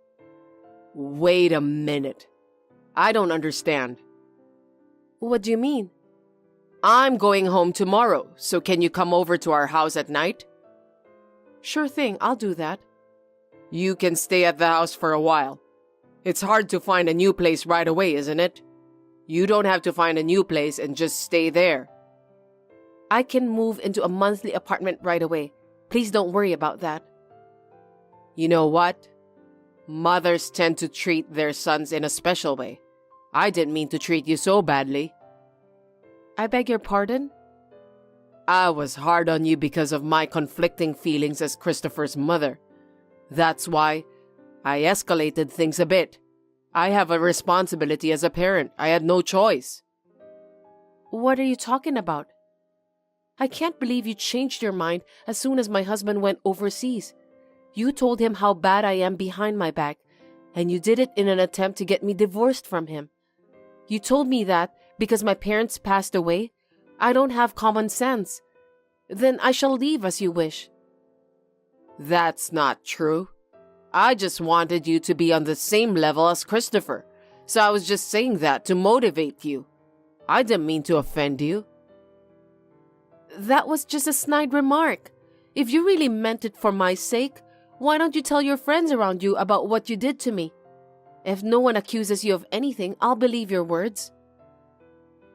Wait a minute. I don't understand. What do you mean? I'm going home tomorrow, so can you come over to our house at night? Sure thing, I'll do that. You can stay at the house for a while. It's hard to find a new place right away, isn't it? You don't have to find a new place and just stay there. I can move into a monthly apartment right away. Please don't worry about that. You know what? Mothers tend to treat their sons in a special way. I didn't mean to treat you so badly. I beg your pardon? I was hard on you because of my conflicting feelings as Christopher's mother. That's why I escalated things a bit. I have a responsibility as a parent. I had no choice. What are you talking about? I can't believe you changed your mind as soon as my husband went overseas. You told him how bad I am behind my back, and you did it in an attempt to get me divorced from him. You told me that because my parents passed away, I don't have common sense. Then I shall leave as you wish. That's not true. I just wanted you to be on the same level as Christopher, so I was just saying that to motivate you. I didn't mean to offend you. That was just a snide remark. If you really meant it for my sake, why don't you tell your friends around you about what you did to me? If no one accuses you of anything, I'll believe your words.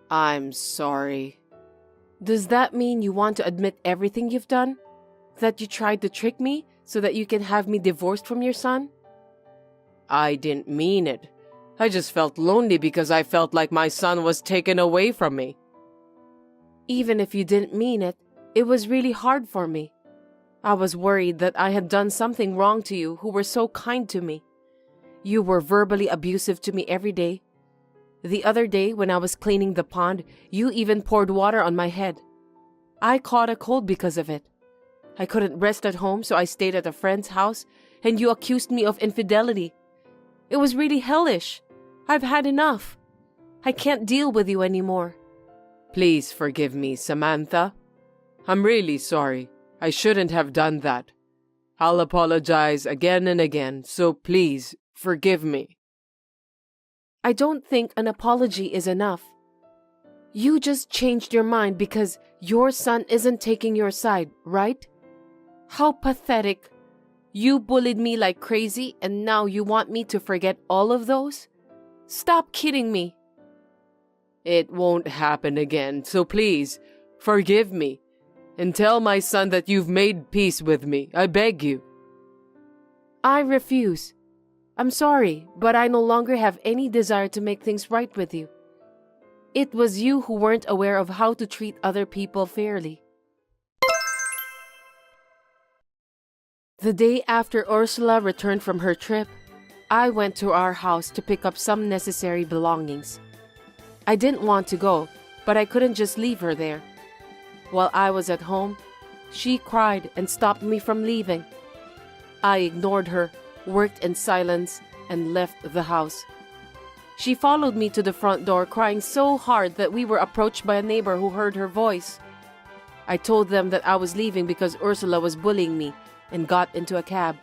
I'm sorry. Does that mean you want to admit everything you've done? That you tried to trick me so that you can have me divorced from your son? I didn't mean it. I just felt lonely because I felt like my son was taken away from me. Even if you didn't mean it, it was really hard for me. I was worried that I had done something wrong to you who were so kind to me. You were verbally abusive to me every day. The other day when I was cleaning the pond, you even poured water on my head. I caught a cold because of it. I couldn't rest at home, so I stayed at a friend's house, and you accused me of infidelity. It was really hellish. I've had enough. I can't deal with you anymore. Please forgive me, Samantha. I'm really sorry. I shouldn't have done that. I'll apologize again and again, so please forgive me. I don't think an apology is enough. You just changed your mind because your son isn't taking your side, right? How pathetic. You bullied me like crazy and now you want me to forget all of those? Stop kidding me. It won't happen again, so please forgive me and tell my son that you've made peace with me. I beg you. I refuse. I'm sorry, but I no longer have any desire to make things right with you. It was you who weren't aware of how to treat other people fairly. The day after Ursula returned from her trip, I went to our house to pick up some necessary belongings. I didn't want to go, but I couldn't just leave her there. While I was at home, she cried and stopped me from leaving. I ignored her, worked in silence, and left the house. She followed me to the front door, crying so hard that we were approached by a neighbor who heard her voice. I told them that I was leaving because Ursula was bullying me and got into a cab.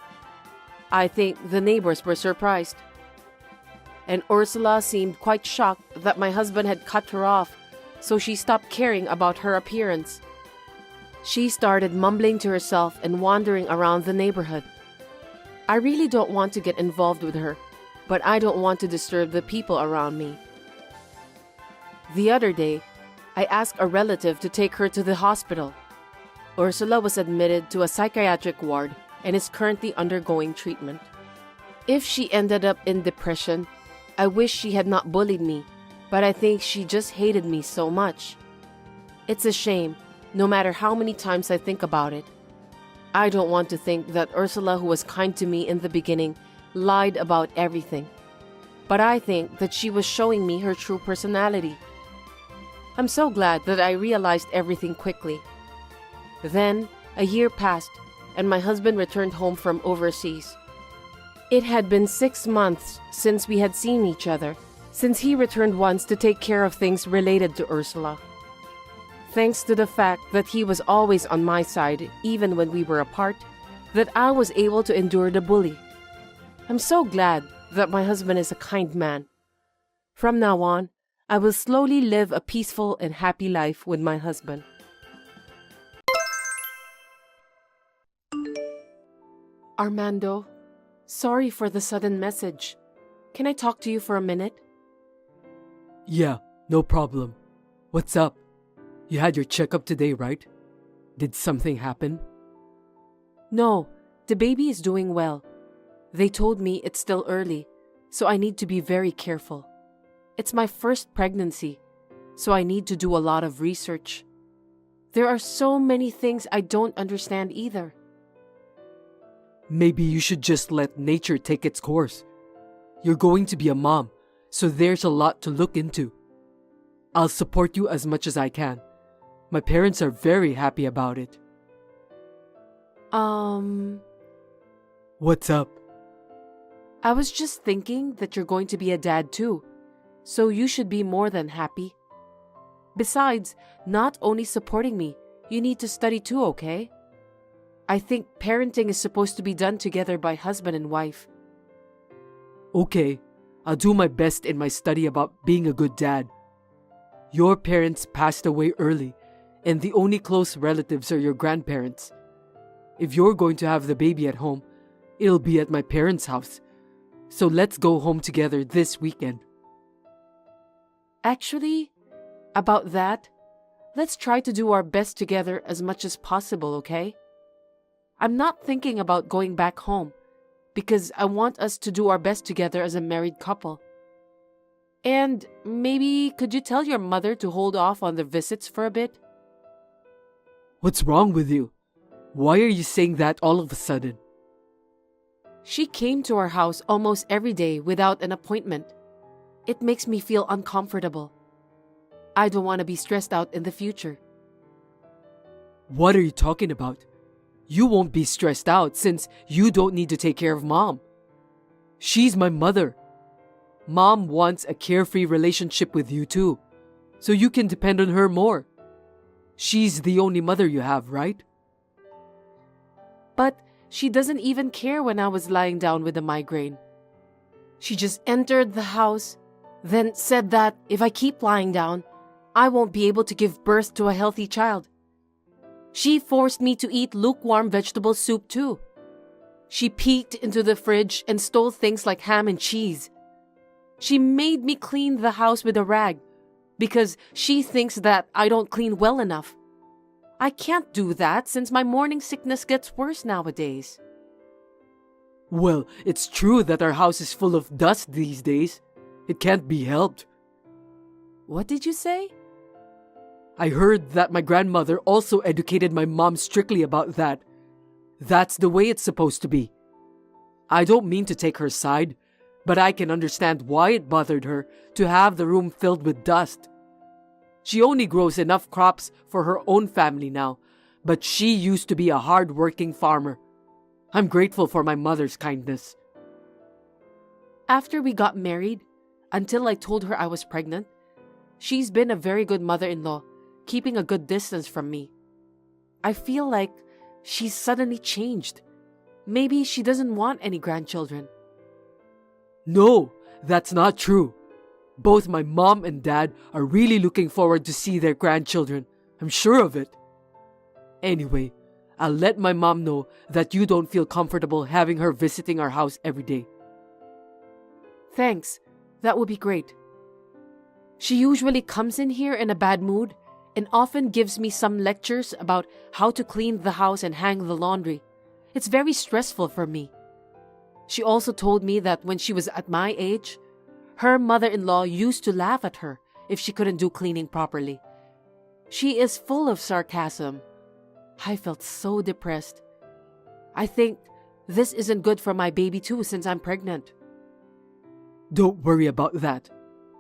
I think the neighbors were surprised. And Ursula seemed quite shocked that my husband had cut her off, so she stopped caring about her appearance. She started mumbling to herself and wandering around the neighborhood. I really don't want to get involved with her, but I don't want to disturb the people around me. The other day, I asked a relative to take her to the hospital. Ursula was admitted to a psychiatric ward and is currently undergoing treatment. If she ended up in depression, I wish she had not bullied me, but I think she just hated me so much. It's a shame, no matter how many times I think about it. I don't want to think that Ursula, who was kind to me in the beginning, lied about everything. But I think that she was showing me her true personality. I'm so glad that I realized everything quickly. Then, a year passed, and my husband returned home from overseas. It had been 6 months since we had seen each other, since he returned once to take care of things related to Ursula. Thanks to the fact that he was always on my side, even when we were apart, that I was able to endure the bully. I'm so glad that my husband is a kind man. From now on, I will slowly live a peaceful and happy life with my husband. Armando, sorry for the sudden message. Can I talk to you for a minute? Yeah, no problem. What's up? You had your checkup today, right? Did something happen? No, the baby is doing well. They told me it's still early, so I need to be very careful. It's my first pregnancy, so I need to do a lot of research. There are so many things I don't understand either. Maybe you should just let nature take its course. You're going to be a mom, so there's a lot to look into. I'll support you as much as I can. My parents are very happy about it. What's up? I was just thinking that you're going to be a dad too, so you should be more than happy. Besides, not only supporting me, you need to study too, okay? I think parenting is supposed to be done together by husband and wife. Okay, I'll do my best in my study about being a good dad. Your parents passed away early, and the only close relatives are your grandparents. If you're going to have the baby at home, it'll be at my parents' house. So let's go home together this weekend. Actually, about that, let's try to do our best together as much as possible, okay? I'm not thinking about going back home because I want us to do our best together as a married couple. And maybe could you tell your mother to hold off on the visits for a bit? What's wrong with you? Why are you saying that all of a sudden? She came to our house almost every day without an appointment. It makes me feel uncomfortable. I don't want to be stressed out in the future. What are you talking about? You won't be stressed out since you don't need to take care of Mom. She's my mother. Mom wants a carefree relationship with you too, so you can depend on her more. She's the only mother you have, right? But she doesn't even care when I was lying down with a migraine. She just entered the house, then said that if I keep lying down, I won't be able to give birth to a healthy child. She forced me to eat lukewarm vegetable soup too. She peeked into the fridge and stole things like ham and cheese. She made me clean the house with a rag because she thinks that I don't clean well enough. I can't do that since my morning sickness gets worse nowadays. Well, it's true that our house is full of dust these days. It can't be helped. What did you say? I heard that my grandmother also educated my mom strictly about that. That's the way it's supposed to be. I don't mean to take her side, but I can understand why it bothered her to have the room filled with dust. She only grows enough crops for her own family now, but she used to be a hard-working farmer. I'm grateful for my mother's kindness. After we got married, until I told her I was pregnant, she's been a very good mother-in-law, keeping a good distance from me. I feel like she's suddenly changed. Maybe she doesn't want any grandchildren. No, that's not true. Both my mom and dad are really looking forward to see their grandchildren. I'm sure of it. Anyway, I'll let my mom know that you don't feel comfortable having her visiting our house every day. Thanks. That would be great. She usually comes in here in a bad mood and often gives me some lectures about how to clean the house and hang the laundry. It's very stressful for me. She also told me that when she was at my age, her mother-in-law used to laugh at her if she couldn't do cleaning properly. She is full of sarcasm. I felt so depressed. I think this isn't good for my baby too since I'm pregnant. Don't worry about that.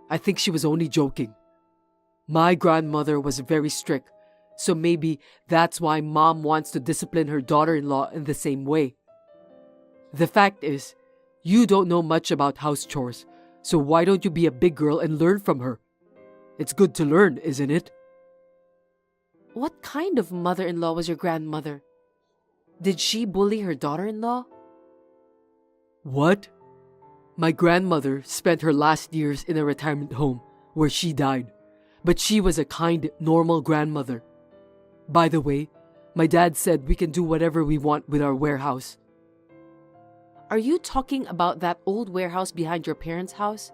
I think she was only joking. My grandmother was very strict, so maybe that's why Mom wants to discipline her daughter-in-law in the same way. The fact is, you don't know much about house chores, so why don't you be a big girl and learn from her? It's good to learn, isn't it? What kind of mother-in-law was your grandmother? Did she bully her daughter-in-law? What? My grandmother spent her last years in a retirement home where she died, but she was a kind, normal grandmother. By the way, my dad said we can do whatever we want with our warehouse. Are you talking about that old warehouse behind your parents' house?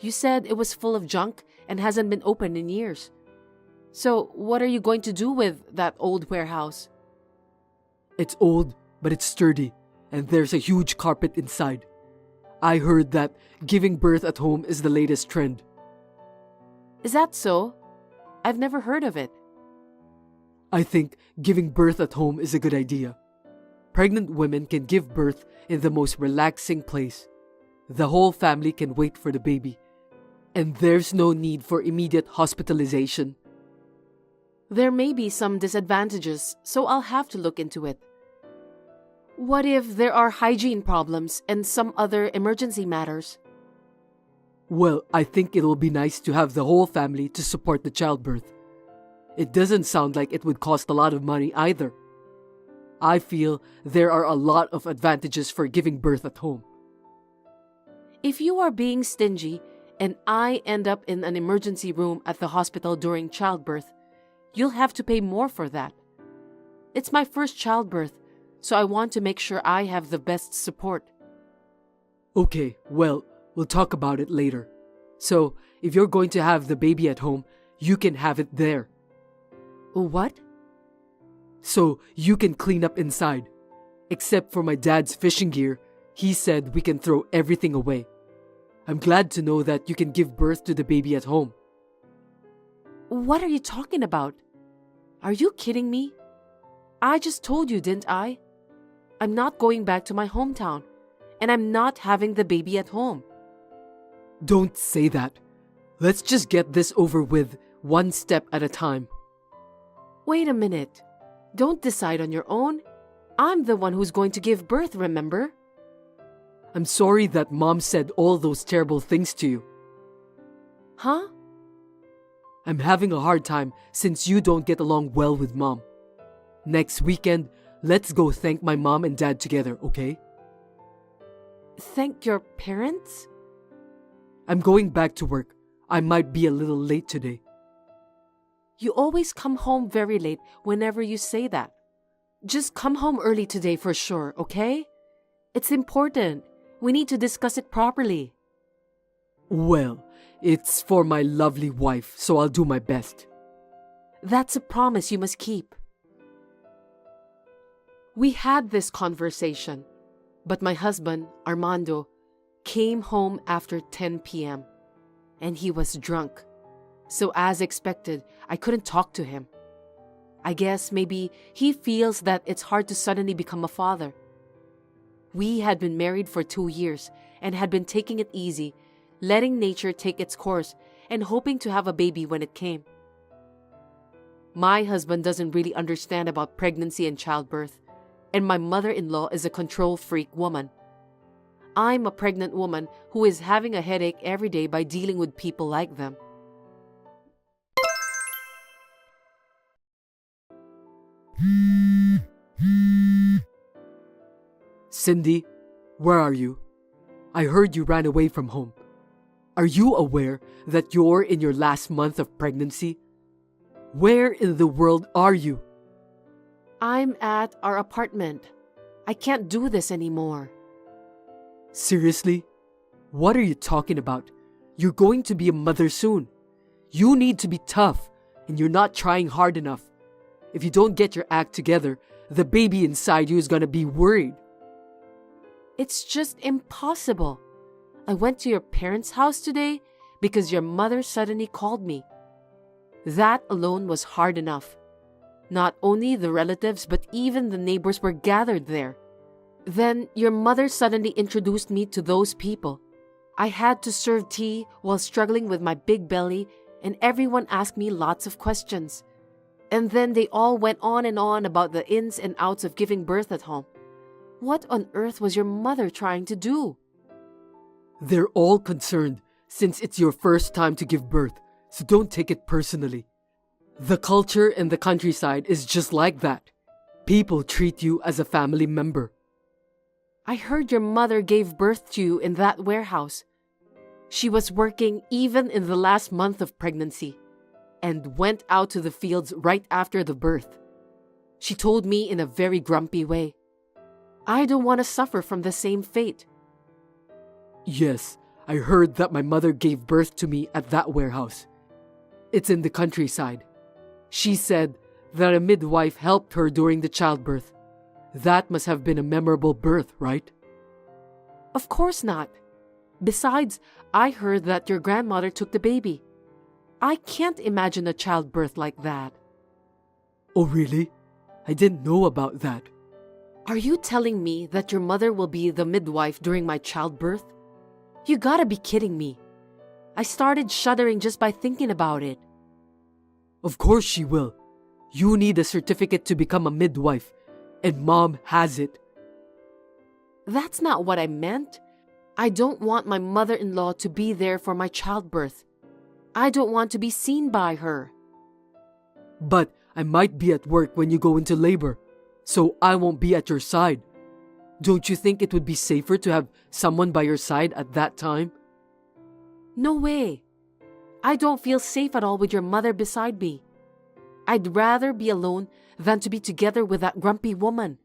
You said it was full of junk and hasn't been opened in years. So, what are you going to do with that old warehouse? It's old, but it's sturdy, and there's a huge carpet inside. I heard that giving birth at home is the latest trend. Is that so? I've never heard of it. I think giving birth at home is a good idea. Pregnant women can give birth in the most relaxing place. The whole family can wait for the baby, and there's no need for immediate hospitalization. There may be some disadvantages, so I'll have to look into it. What if there are hygiene problems and some other emergency matters? Well, I think it'll be nice to have the whole family to support the childbirth. It doesn't sound like it would cost a lot of money either. I feel there are a lot of advantages for giving birth at home. If you are being stingy and I end up in an emergency room at the hospital during childbirth, you'll have to pay more for that. It's my first childbirth, so I want to make sure I have the best support. Okay, well, we'll talk about it later. So, if you're going to have the baby at home, you can have it there. What? So, you can clean up inside. Except for my dad's fishing gear, he said we can throw everything away. I'm glad to know that you can give birth to the baby at home. What are you talking about? Are you kidding me? I just told you, didn't I? I'm not going back to my hometown, and I'm not having the baby at home. Don't say that. Let's just get this over with, one step at a time. Wait a minute. Don't decide on your own. I'm the one who's going to give birth, remember? I'm sorry that Mom said all those terrible things to you. Huh? I'm having a hard time since you don't get along well with Mom. Next weekend, let's go thank my mom and dad together, okay? Thank your parents? I'm going back to work. I might be a little late today. You always come home very late whenever you say that. Just come home early today for sure, okay? It's important. We need to discuss it properly. Well, it's for my lovely wife, so I'll do my best. That's a promise you must keep. We had this conversation, but my husband, Armando, came home after 10 p.m. and he was drunk. So as expected, I couldn't talk to him. I guess maybe he feels that it's hard to suddenly become a father. We had been married for 2 years and had been taking it easy, letting nature take its course and hoping to have a baby when it came. My husband doesn't really understand about pregnancy and childbirth, and my mother-in-law is a control freak woman. I'm a pregnant woman who is having a headache every day by dealing with people like them. Cindy, where are you? I heard you ran away from home. Are you aware that you're in your last month of pregnancy? Where in the world are you? I'm at our apartment. I can't do this anymore. Seriously? What are you talking about? You're going to be a mother soon. You need to be tough, and you're not trying hard enough. If you don't get your act together, the baby inside you is going to be worried. It's just impossible. I went to your parents' house today because your mother suddenly called me. That alone was hard enough. Not only the relatives, but even the neighbors were gathered there. Then your mother suddenly introduced me to those people. I had to serve tea while struggling with my big belly, and everyone asked me lots of questions. And then they all went on and on about the ins and outs of giving birth at home. What on earth was your mother trying to do? They're all concerned since it's your first time to give birth, so don't take it personally. The culture in the countryside is just like that. People treat you as a family member. I heard your mother gave birth to you in that warehouse. She was working even in the last month of pregnancy and went out to the fields right after the birth. She told me in a very grumpy way. I don't want to suffer from the same fate. Yes, I heard that my mother gave birth to me at that warehouse. It's in the countryside. She said that a midwife helped her during the childbirth. That must have been a memorable birth, right? Of course not. Besides, I heard that your grandmother took the baby. I can't imagine a childbirth like that. Oh, really? I didn't know about that. Are you telling me that your mother will be the midwife during my childbirth? You gotta be kidding me. I started shuddering just by thinking about it. Of course she will. You need a certificate to become a midwife, and Mom has it. That's not what I meant. I don't want my mother-in-law to be there for my childbirth. I don't want to be seen by her. But I might be at work when you go into labor, so I won't be at your side. Don't you think it would be safer to have someone by your side at that time? No way. I don't feel safe at all with your mother beside me. I'd rather be alone than to be together with that grumpy woman.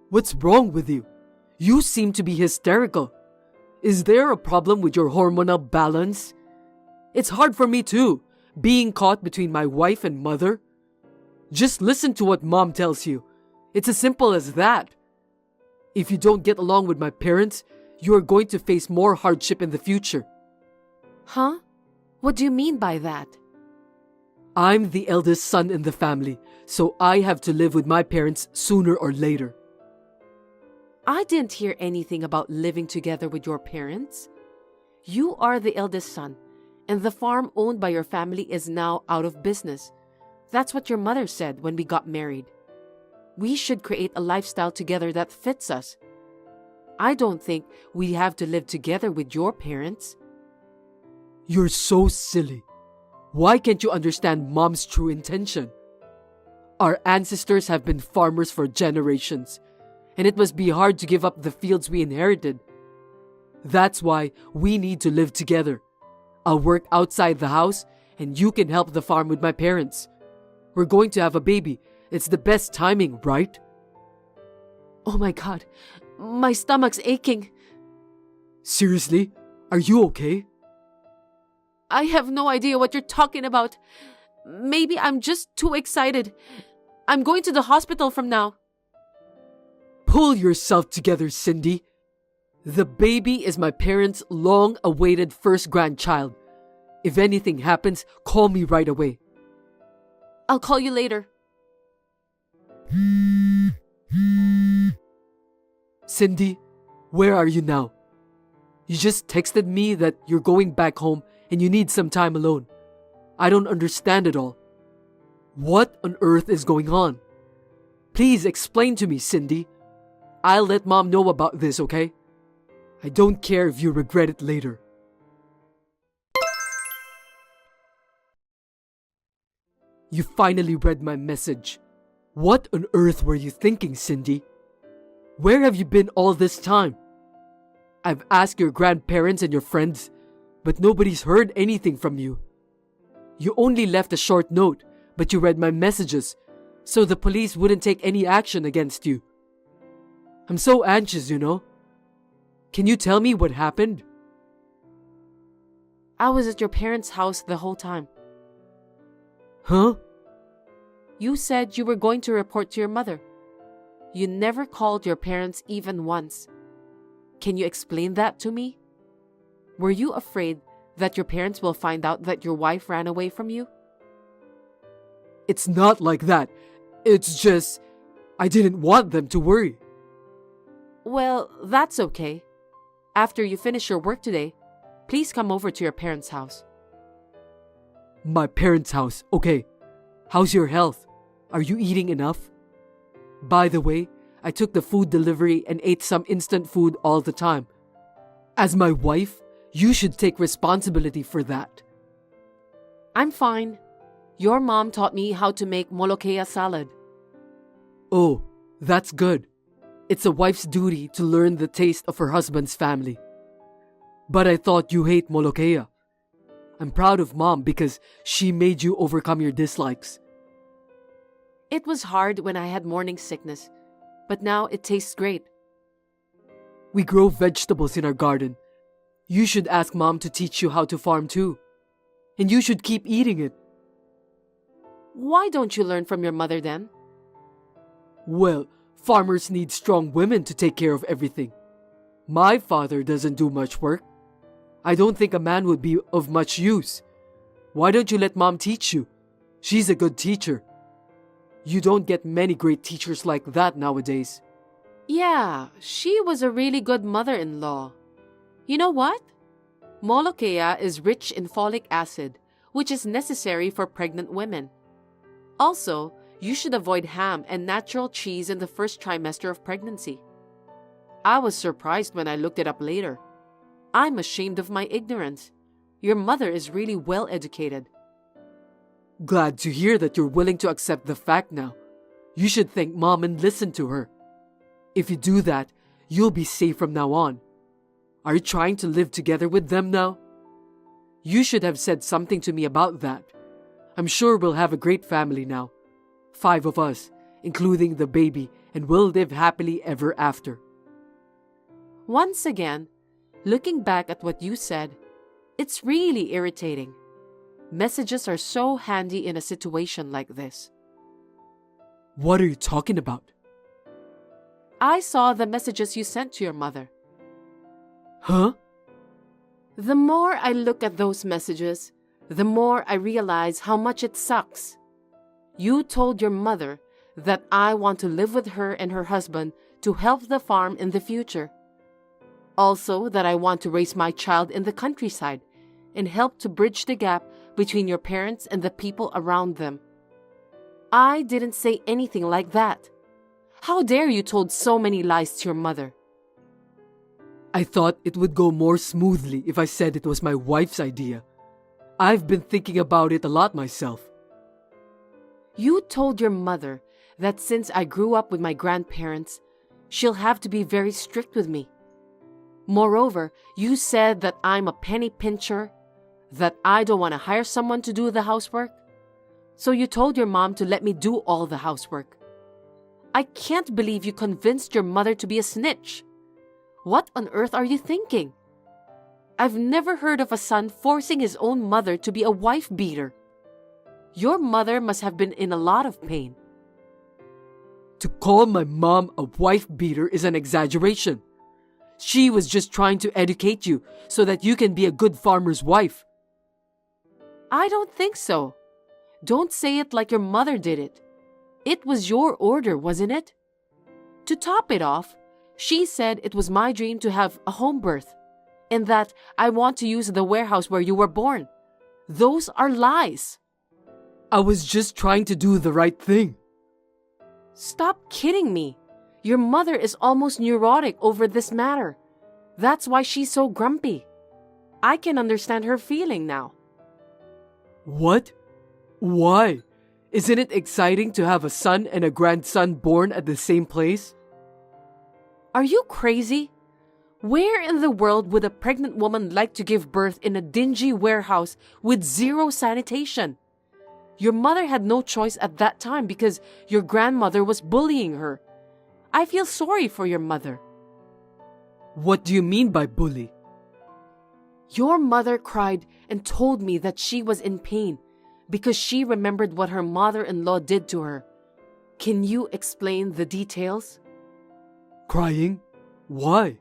What's wrong with you? You seem to be hysterical. Is there a problem with your hormonal balance? It's hard for me too, being caught between my wife and mother. Just listen to what Mom tells you. It's as simple as that. If you don't get along with my parents, you are going to face more hardship in the future. Huh? What do you mean by that? I'm the eldest son in the family, so I have to live with my parents sooner or later. I didn't hear anything about living together with your parents. You are the eldest son, and the farm owned by your family is now out of business. That's what your mother said when we got married. We should create a lifestyle together that fits us. I don't think we have to live together with your parents. You're so silly. Why can't you understand Mom's true intention? Our ancestors have been farmers for generations, and it must be hard to give up the fields we inherited. That's why we need to live together. I'll work outside the house, and you can help the farm with my parents. We're going to have a baby. It's the best timing, right? Oh my God, my stomach's aching. Seriously? Are you okay? I have no idea what you're talking about. Maybe I'm just too excited. I'm going to the hospital from now. Pull yourself together, Cindy. The baby is my parents' long-awaited first grandchild. If anything happens, call me right away. I'll call you later. Cindy, where are you now? You just texted me that you're going back home and you need some time alone. I don't understand it all. What on earth is going on? Please explain to me, Cindy. I'll let Mom know about this, okay? I don't care if you regret it later. You finally read my message. What on earth were you thinking, Cindy? Where have you been all this time? I've asked your grandparents and your friends, but nobody's heard anything from you. You only left a short note, but you read my messages, so the police wouldn't take any action against you. I'm so anxious, you know. Can you tell me what happened? I was at your parents' house the whole time. Huh? You said you were going to report to your mother. You never called your parents even once. Can you explain that to me? Were you afraid that your parents will find out that your wife ran away from you? It's not like that. It's just, I didn't want them to worry. Well, that's okay. After you finish your work today, please come over to your parents' house. My parents' house, okay. How's your health? Are you eating enough? By the way, I took the food delivery and ate some instant food all the time. As my wife, you should take responsibility for that. I'm fine. Your mom taught me how to make molokhaya salad. Oh, that's good. It's a wife's duty to learn the taste of her husband's family. But I thought you hate molokhaya. I'm proud of Mom because she made you overcome your dislikes. It was hard when I had morning sickness, but now it tastes great. We grow vegetables in our garden. You should ask Mom to teach you how to farm too. And you should keep eating it. Why don't you learn from your mother then? Well, Farmers need strong women to take care of everything. My father doesn't do much work. I don't think a man would be of much use. Why don't you let Mom teach you? She's a good teacher. You don't get many great teachers like that nowadays. Yeah, she was a really good mother-in-law. You know what? Molokea is rich in folic acid, which is necessary for pregnant women. Also, you should avoid ham and natural cheese in the first trimester of pregnancy. I was surprised when I looked it up later. I'm ashamed of my ignorance. Your mother is really well educated. Glad to hear that you're willing to accept the fact now. You should thank Mom and listen to her. If you do that, you'll be safe from now on. Are you trying to live together with them now? You should have said something to me about that. I'm sure we'll have a great family now. 5 of us, including the baby, and we'll live happily ever after. Once again, looking back at what you said, it's really irritating. Messages are so handy in a situation like this. What are you talking about? I saw the messages you sent to your mother. Huh? The more I look at those messages, the more I realize how much it sucks. You told your mother that I want to live with her and her husband to help the farm in the future. Also, that I want to raise my child in the countryside and help to bridge the gap between your parents and the people around them. I didn't say anything like that. How dare you told so many lies to your mother? I thought it would go more smoothly if I said it was my wife's idea. I've been thinking about it a lot myself. You told your mother that since I grew up with my grandparents, she'll have to be very strict with me. Moreover, you said that I'm a penny pincher, that I don't want to hire someone to do the housework. So you told your mom to let me do all the housework. I can't believe you convinced your mother to be a snitch. What on earth are you thinking? I've never heard of a son forcing his own mother to be a wife beater. Your mother must have been in a lot of pain. To call my mom a wife beater is an exaggeration. She was just trying to educate you so that you can be a good farmer's wife. I don't think so. Don't say it like your mother did it. It was your order, wasn't it? To top it off, she said it was my dream to have a home birth and that I want to use the warehouse where you were born. Those are lies. I was just trying to do the right thing. Stop kidding me. Your mother is almost neurotic over this matter. That's why she's so grumpy. I can understand her feeling now. What? Why? Isn't it exciting to have a son and a grandson born at the same place? Are you crazy? Where in the world would a pregnant woman like to give birth in a dingy warehouse with zero sanitation? Your mother had no choice at that time because your grandmother was bullying her. I feel sorry for your mother. What do you mean by bully? Your mother cried and told me that she was in pain because she remembered what her mother-in-law did to her. Can you explain the details? Crying? Why?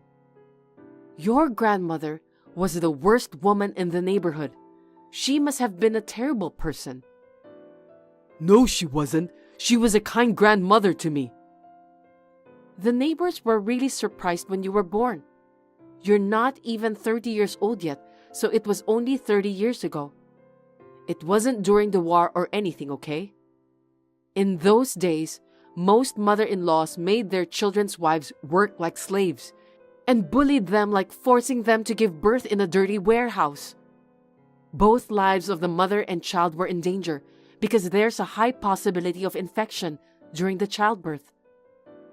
Your grandmother was the worst woman in the neighborhood. She must have been a terrible person. No, she wasn't. She was a kind grandmother to me. The neighbors were really surprised when you were born. You're not even 30 years old yet, so it was only 30 years ago. It wasn't during the war or anything, okay? In those days, most mother-in-laws made their children's wives work like slaves and bullied them like forcing them to give birth in a dirty warehouse. Both lives of the mother and child were in danger because there's a high possibility of infection during the childbirth.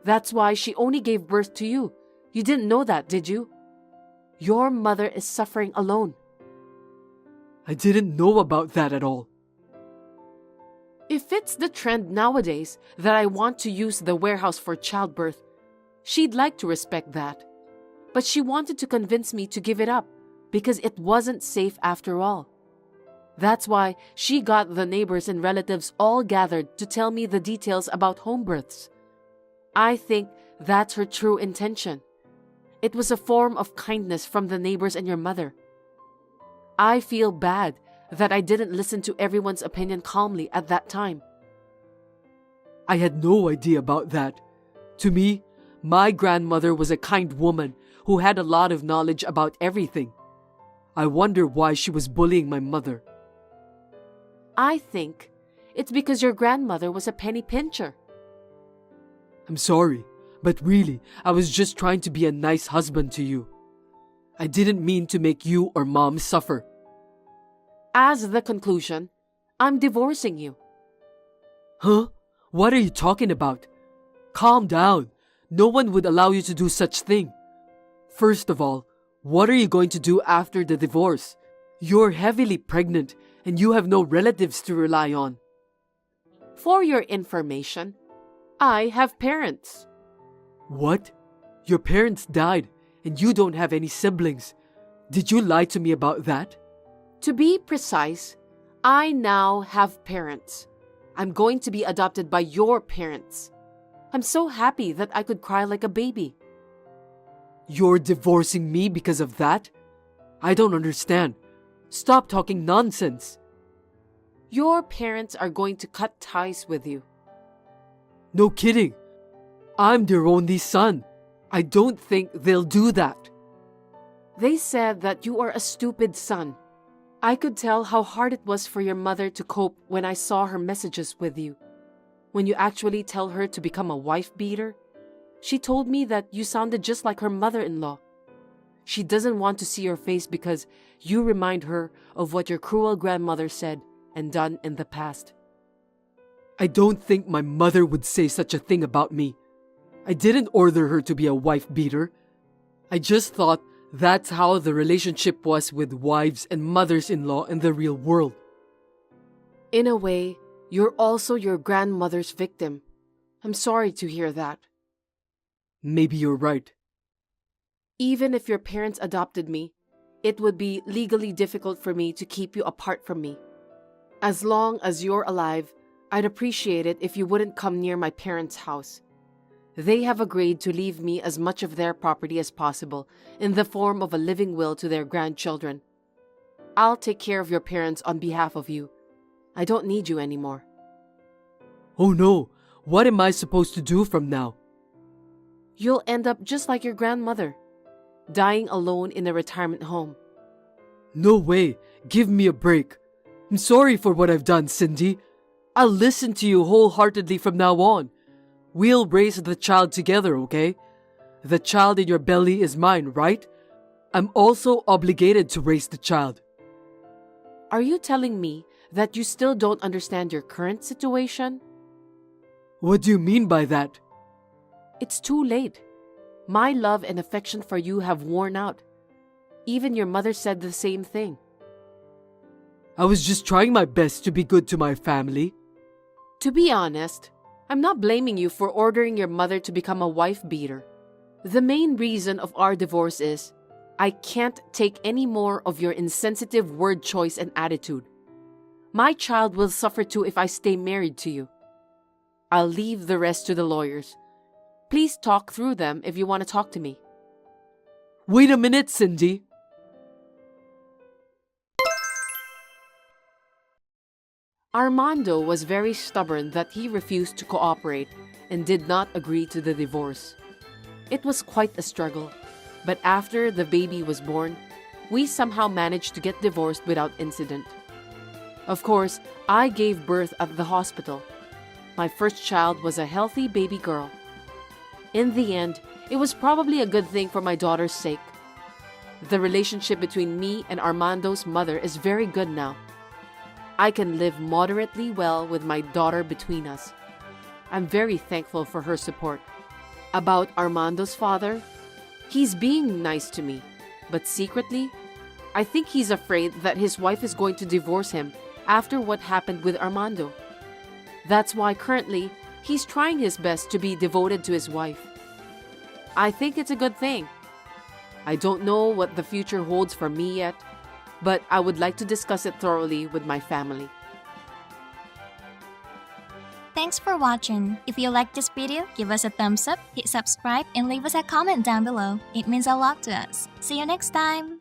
That's why she only gave birth to you. You didn't know that, did you? Your mother is suffering alone. I didn't know about that at all. If it's the trend nowadays that I want to use the warehouse for childbirth, she'd like to respect that. But she wanted to convince me to give it up because it wasn't safe after all. That's why she got the neighbors and relatives all gathered to tell me the details about home births. I think that's her true intention. It was a form of kindness from the neighbors and your mother. I feel bad that I didn't listen to everyone's opinion calmly at that time. I had no idea about that. To me, my grandmother was a kind woman who had a lot of knowledge about everything. I wonder why she was bullying my mother. I think it's because your grandmother was a penny pincher. I'm sorry, but really, I was just trying to be a nice husband to you. I didn't mean to make you or Mom suffer. As the conclusion, I'm divorcing you. Huh? What are you talking about? Calm down. No one would allow you to do such thing. First of all, what are you going to do after the divorce? You're heavily pregnant and you have no relatives to rely on. For your information, I have parents. What? Your parents died and you don't have any siblings. Did you lie to me about that? To be precise, I now have parents. I'm going to be adopted by your parents. I'm so happy that I could cry like a baby. You're divorcing me because of that? I don't understand. Stop talking nonsense. Your parents are going to cut ties with you. No kidding. I'm their only son. I don't think they'll do that. They said that you are a stupid son. I could tell how hard it was for your mother to cope when I saw her messages with you. When you actually tell her to become a wife beater, she told me that you sounded just like her mother-in-law. She doesn't want to see your face because you remind her of what your cruel grandmother said and done in the past. I don't think my mother would say such a thing about me. I didn't order her to be a wife beater. I just thought that's how the relationship was with wives and mothers-in-law in the real world. In a way, you're also your grandmother's victim. I'm sorry to hear that. Maybe you're right. Even if your parents adopted me, it would be legally difficult for me to keep you apart from me. As long as you're alive, I'd appreciate it if you wouldn't come near my parents' house. They have agreed to leave me as much of their property as possible in the form of a living will to their grandchildren. I'll take care of your parents on behalf of you. I don't need you anymore. Oh no, what am I supposed to do from now? You'll end up just like your grandmother, dying alone in a retirement home. No way, give me a break. I'm sorry for what I've done, Cindy. I'll listen to you wholeheartedly from now on. We'll raise the child together, okay? The child in your belly is mine, right? I'm also obligated to raise the child. Are you telling me that you still don't understand your current situation? What do you mean by that? It's too late. My love and affection for you have worn out. Even your mother said the same thing. I was just trying my best to be good to my family. To be honest, I'm not blaming you for ordering your mother to become a wife beater. The main reason of our divorce is I can't take any more of your insensitive word choice and attitude. My child will suffer too if I stay married to you. I'll leave the rest to the lawyers. Please talk through them if you want to talk to me. Wait a minute, Cindy. Armando was very stubborn that he refused to cooperate and did not agree to the divorce. It was quite a struggle, but after the baby was born, we somehow managed to get divorced without incident. Of course, I gave birth at the hospital. My first child was a healthy baby girl. In the end, it was probably a good thing for my daughter's sake. The relationship between me and Armando's mother is very good now. I can live moderately well with my daughter between us. I'm very thankful for her support. About Armando's father, he's being nice to me, but secretly, I think he's afraid that his wife is going to divorce him after what happened with Armando. That's why currently, he's trying his best to be devoted to his wife. I think it's a good thing. I don't know what the future holds for me yet, but I would like to discuss it thoroughly with my family. Thanks for watching. If you liked this video, give us a thumbs up, hit subscribe, and leave us a comment down below. It means a lot to us. See you next time!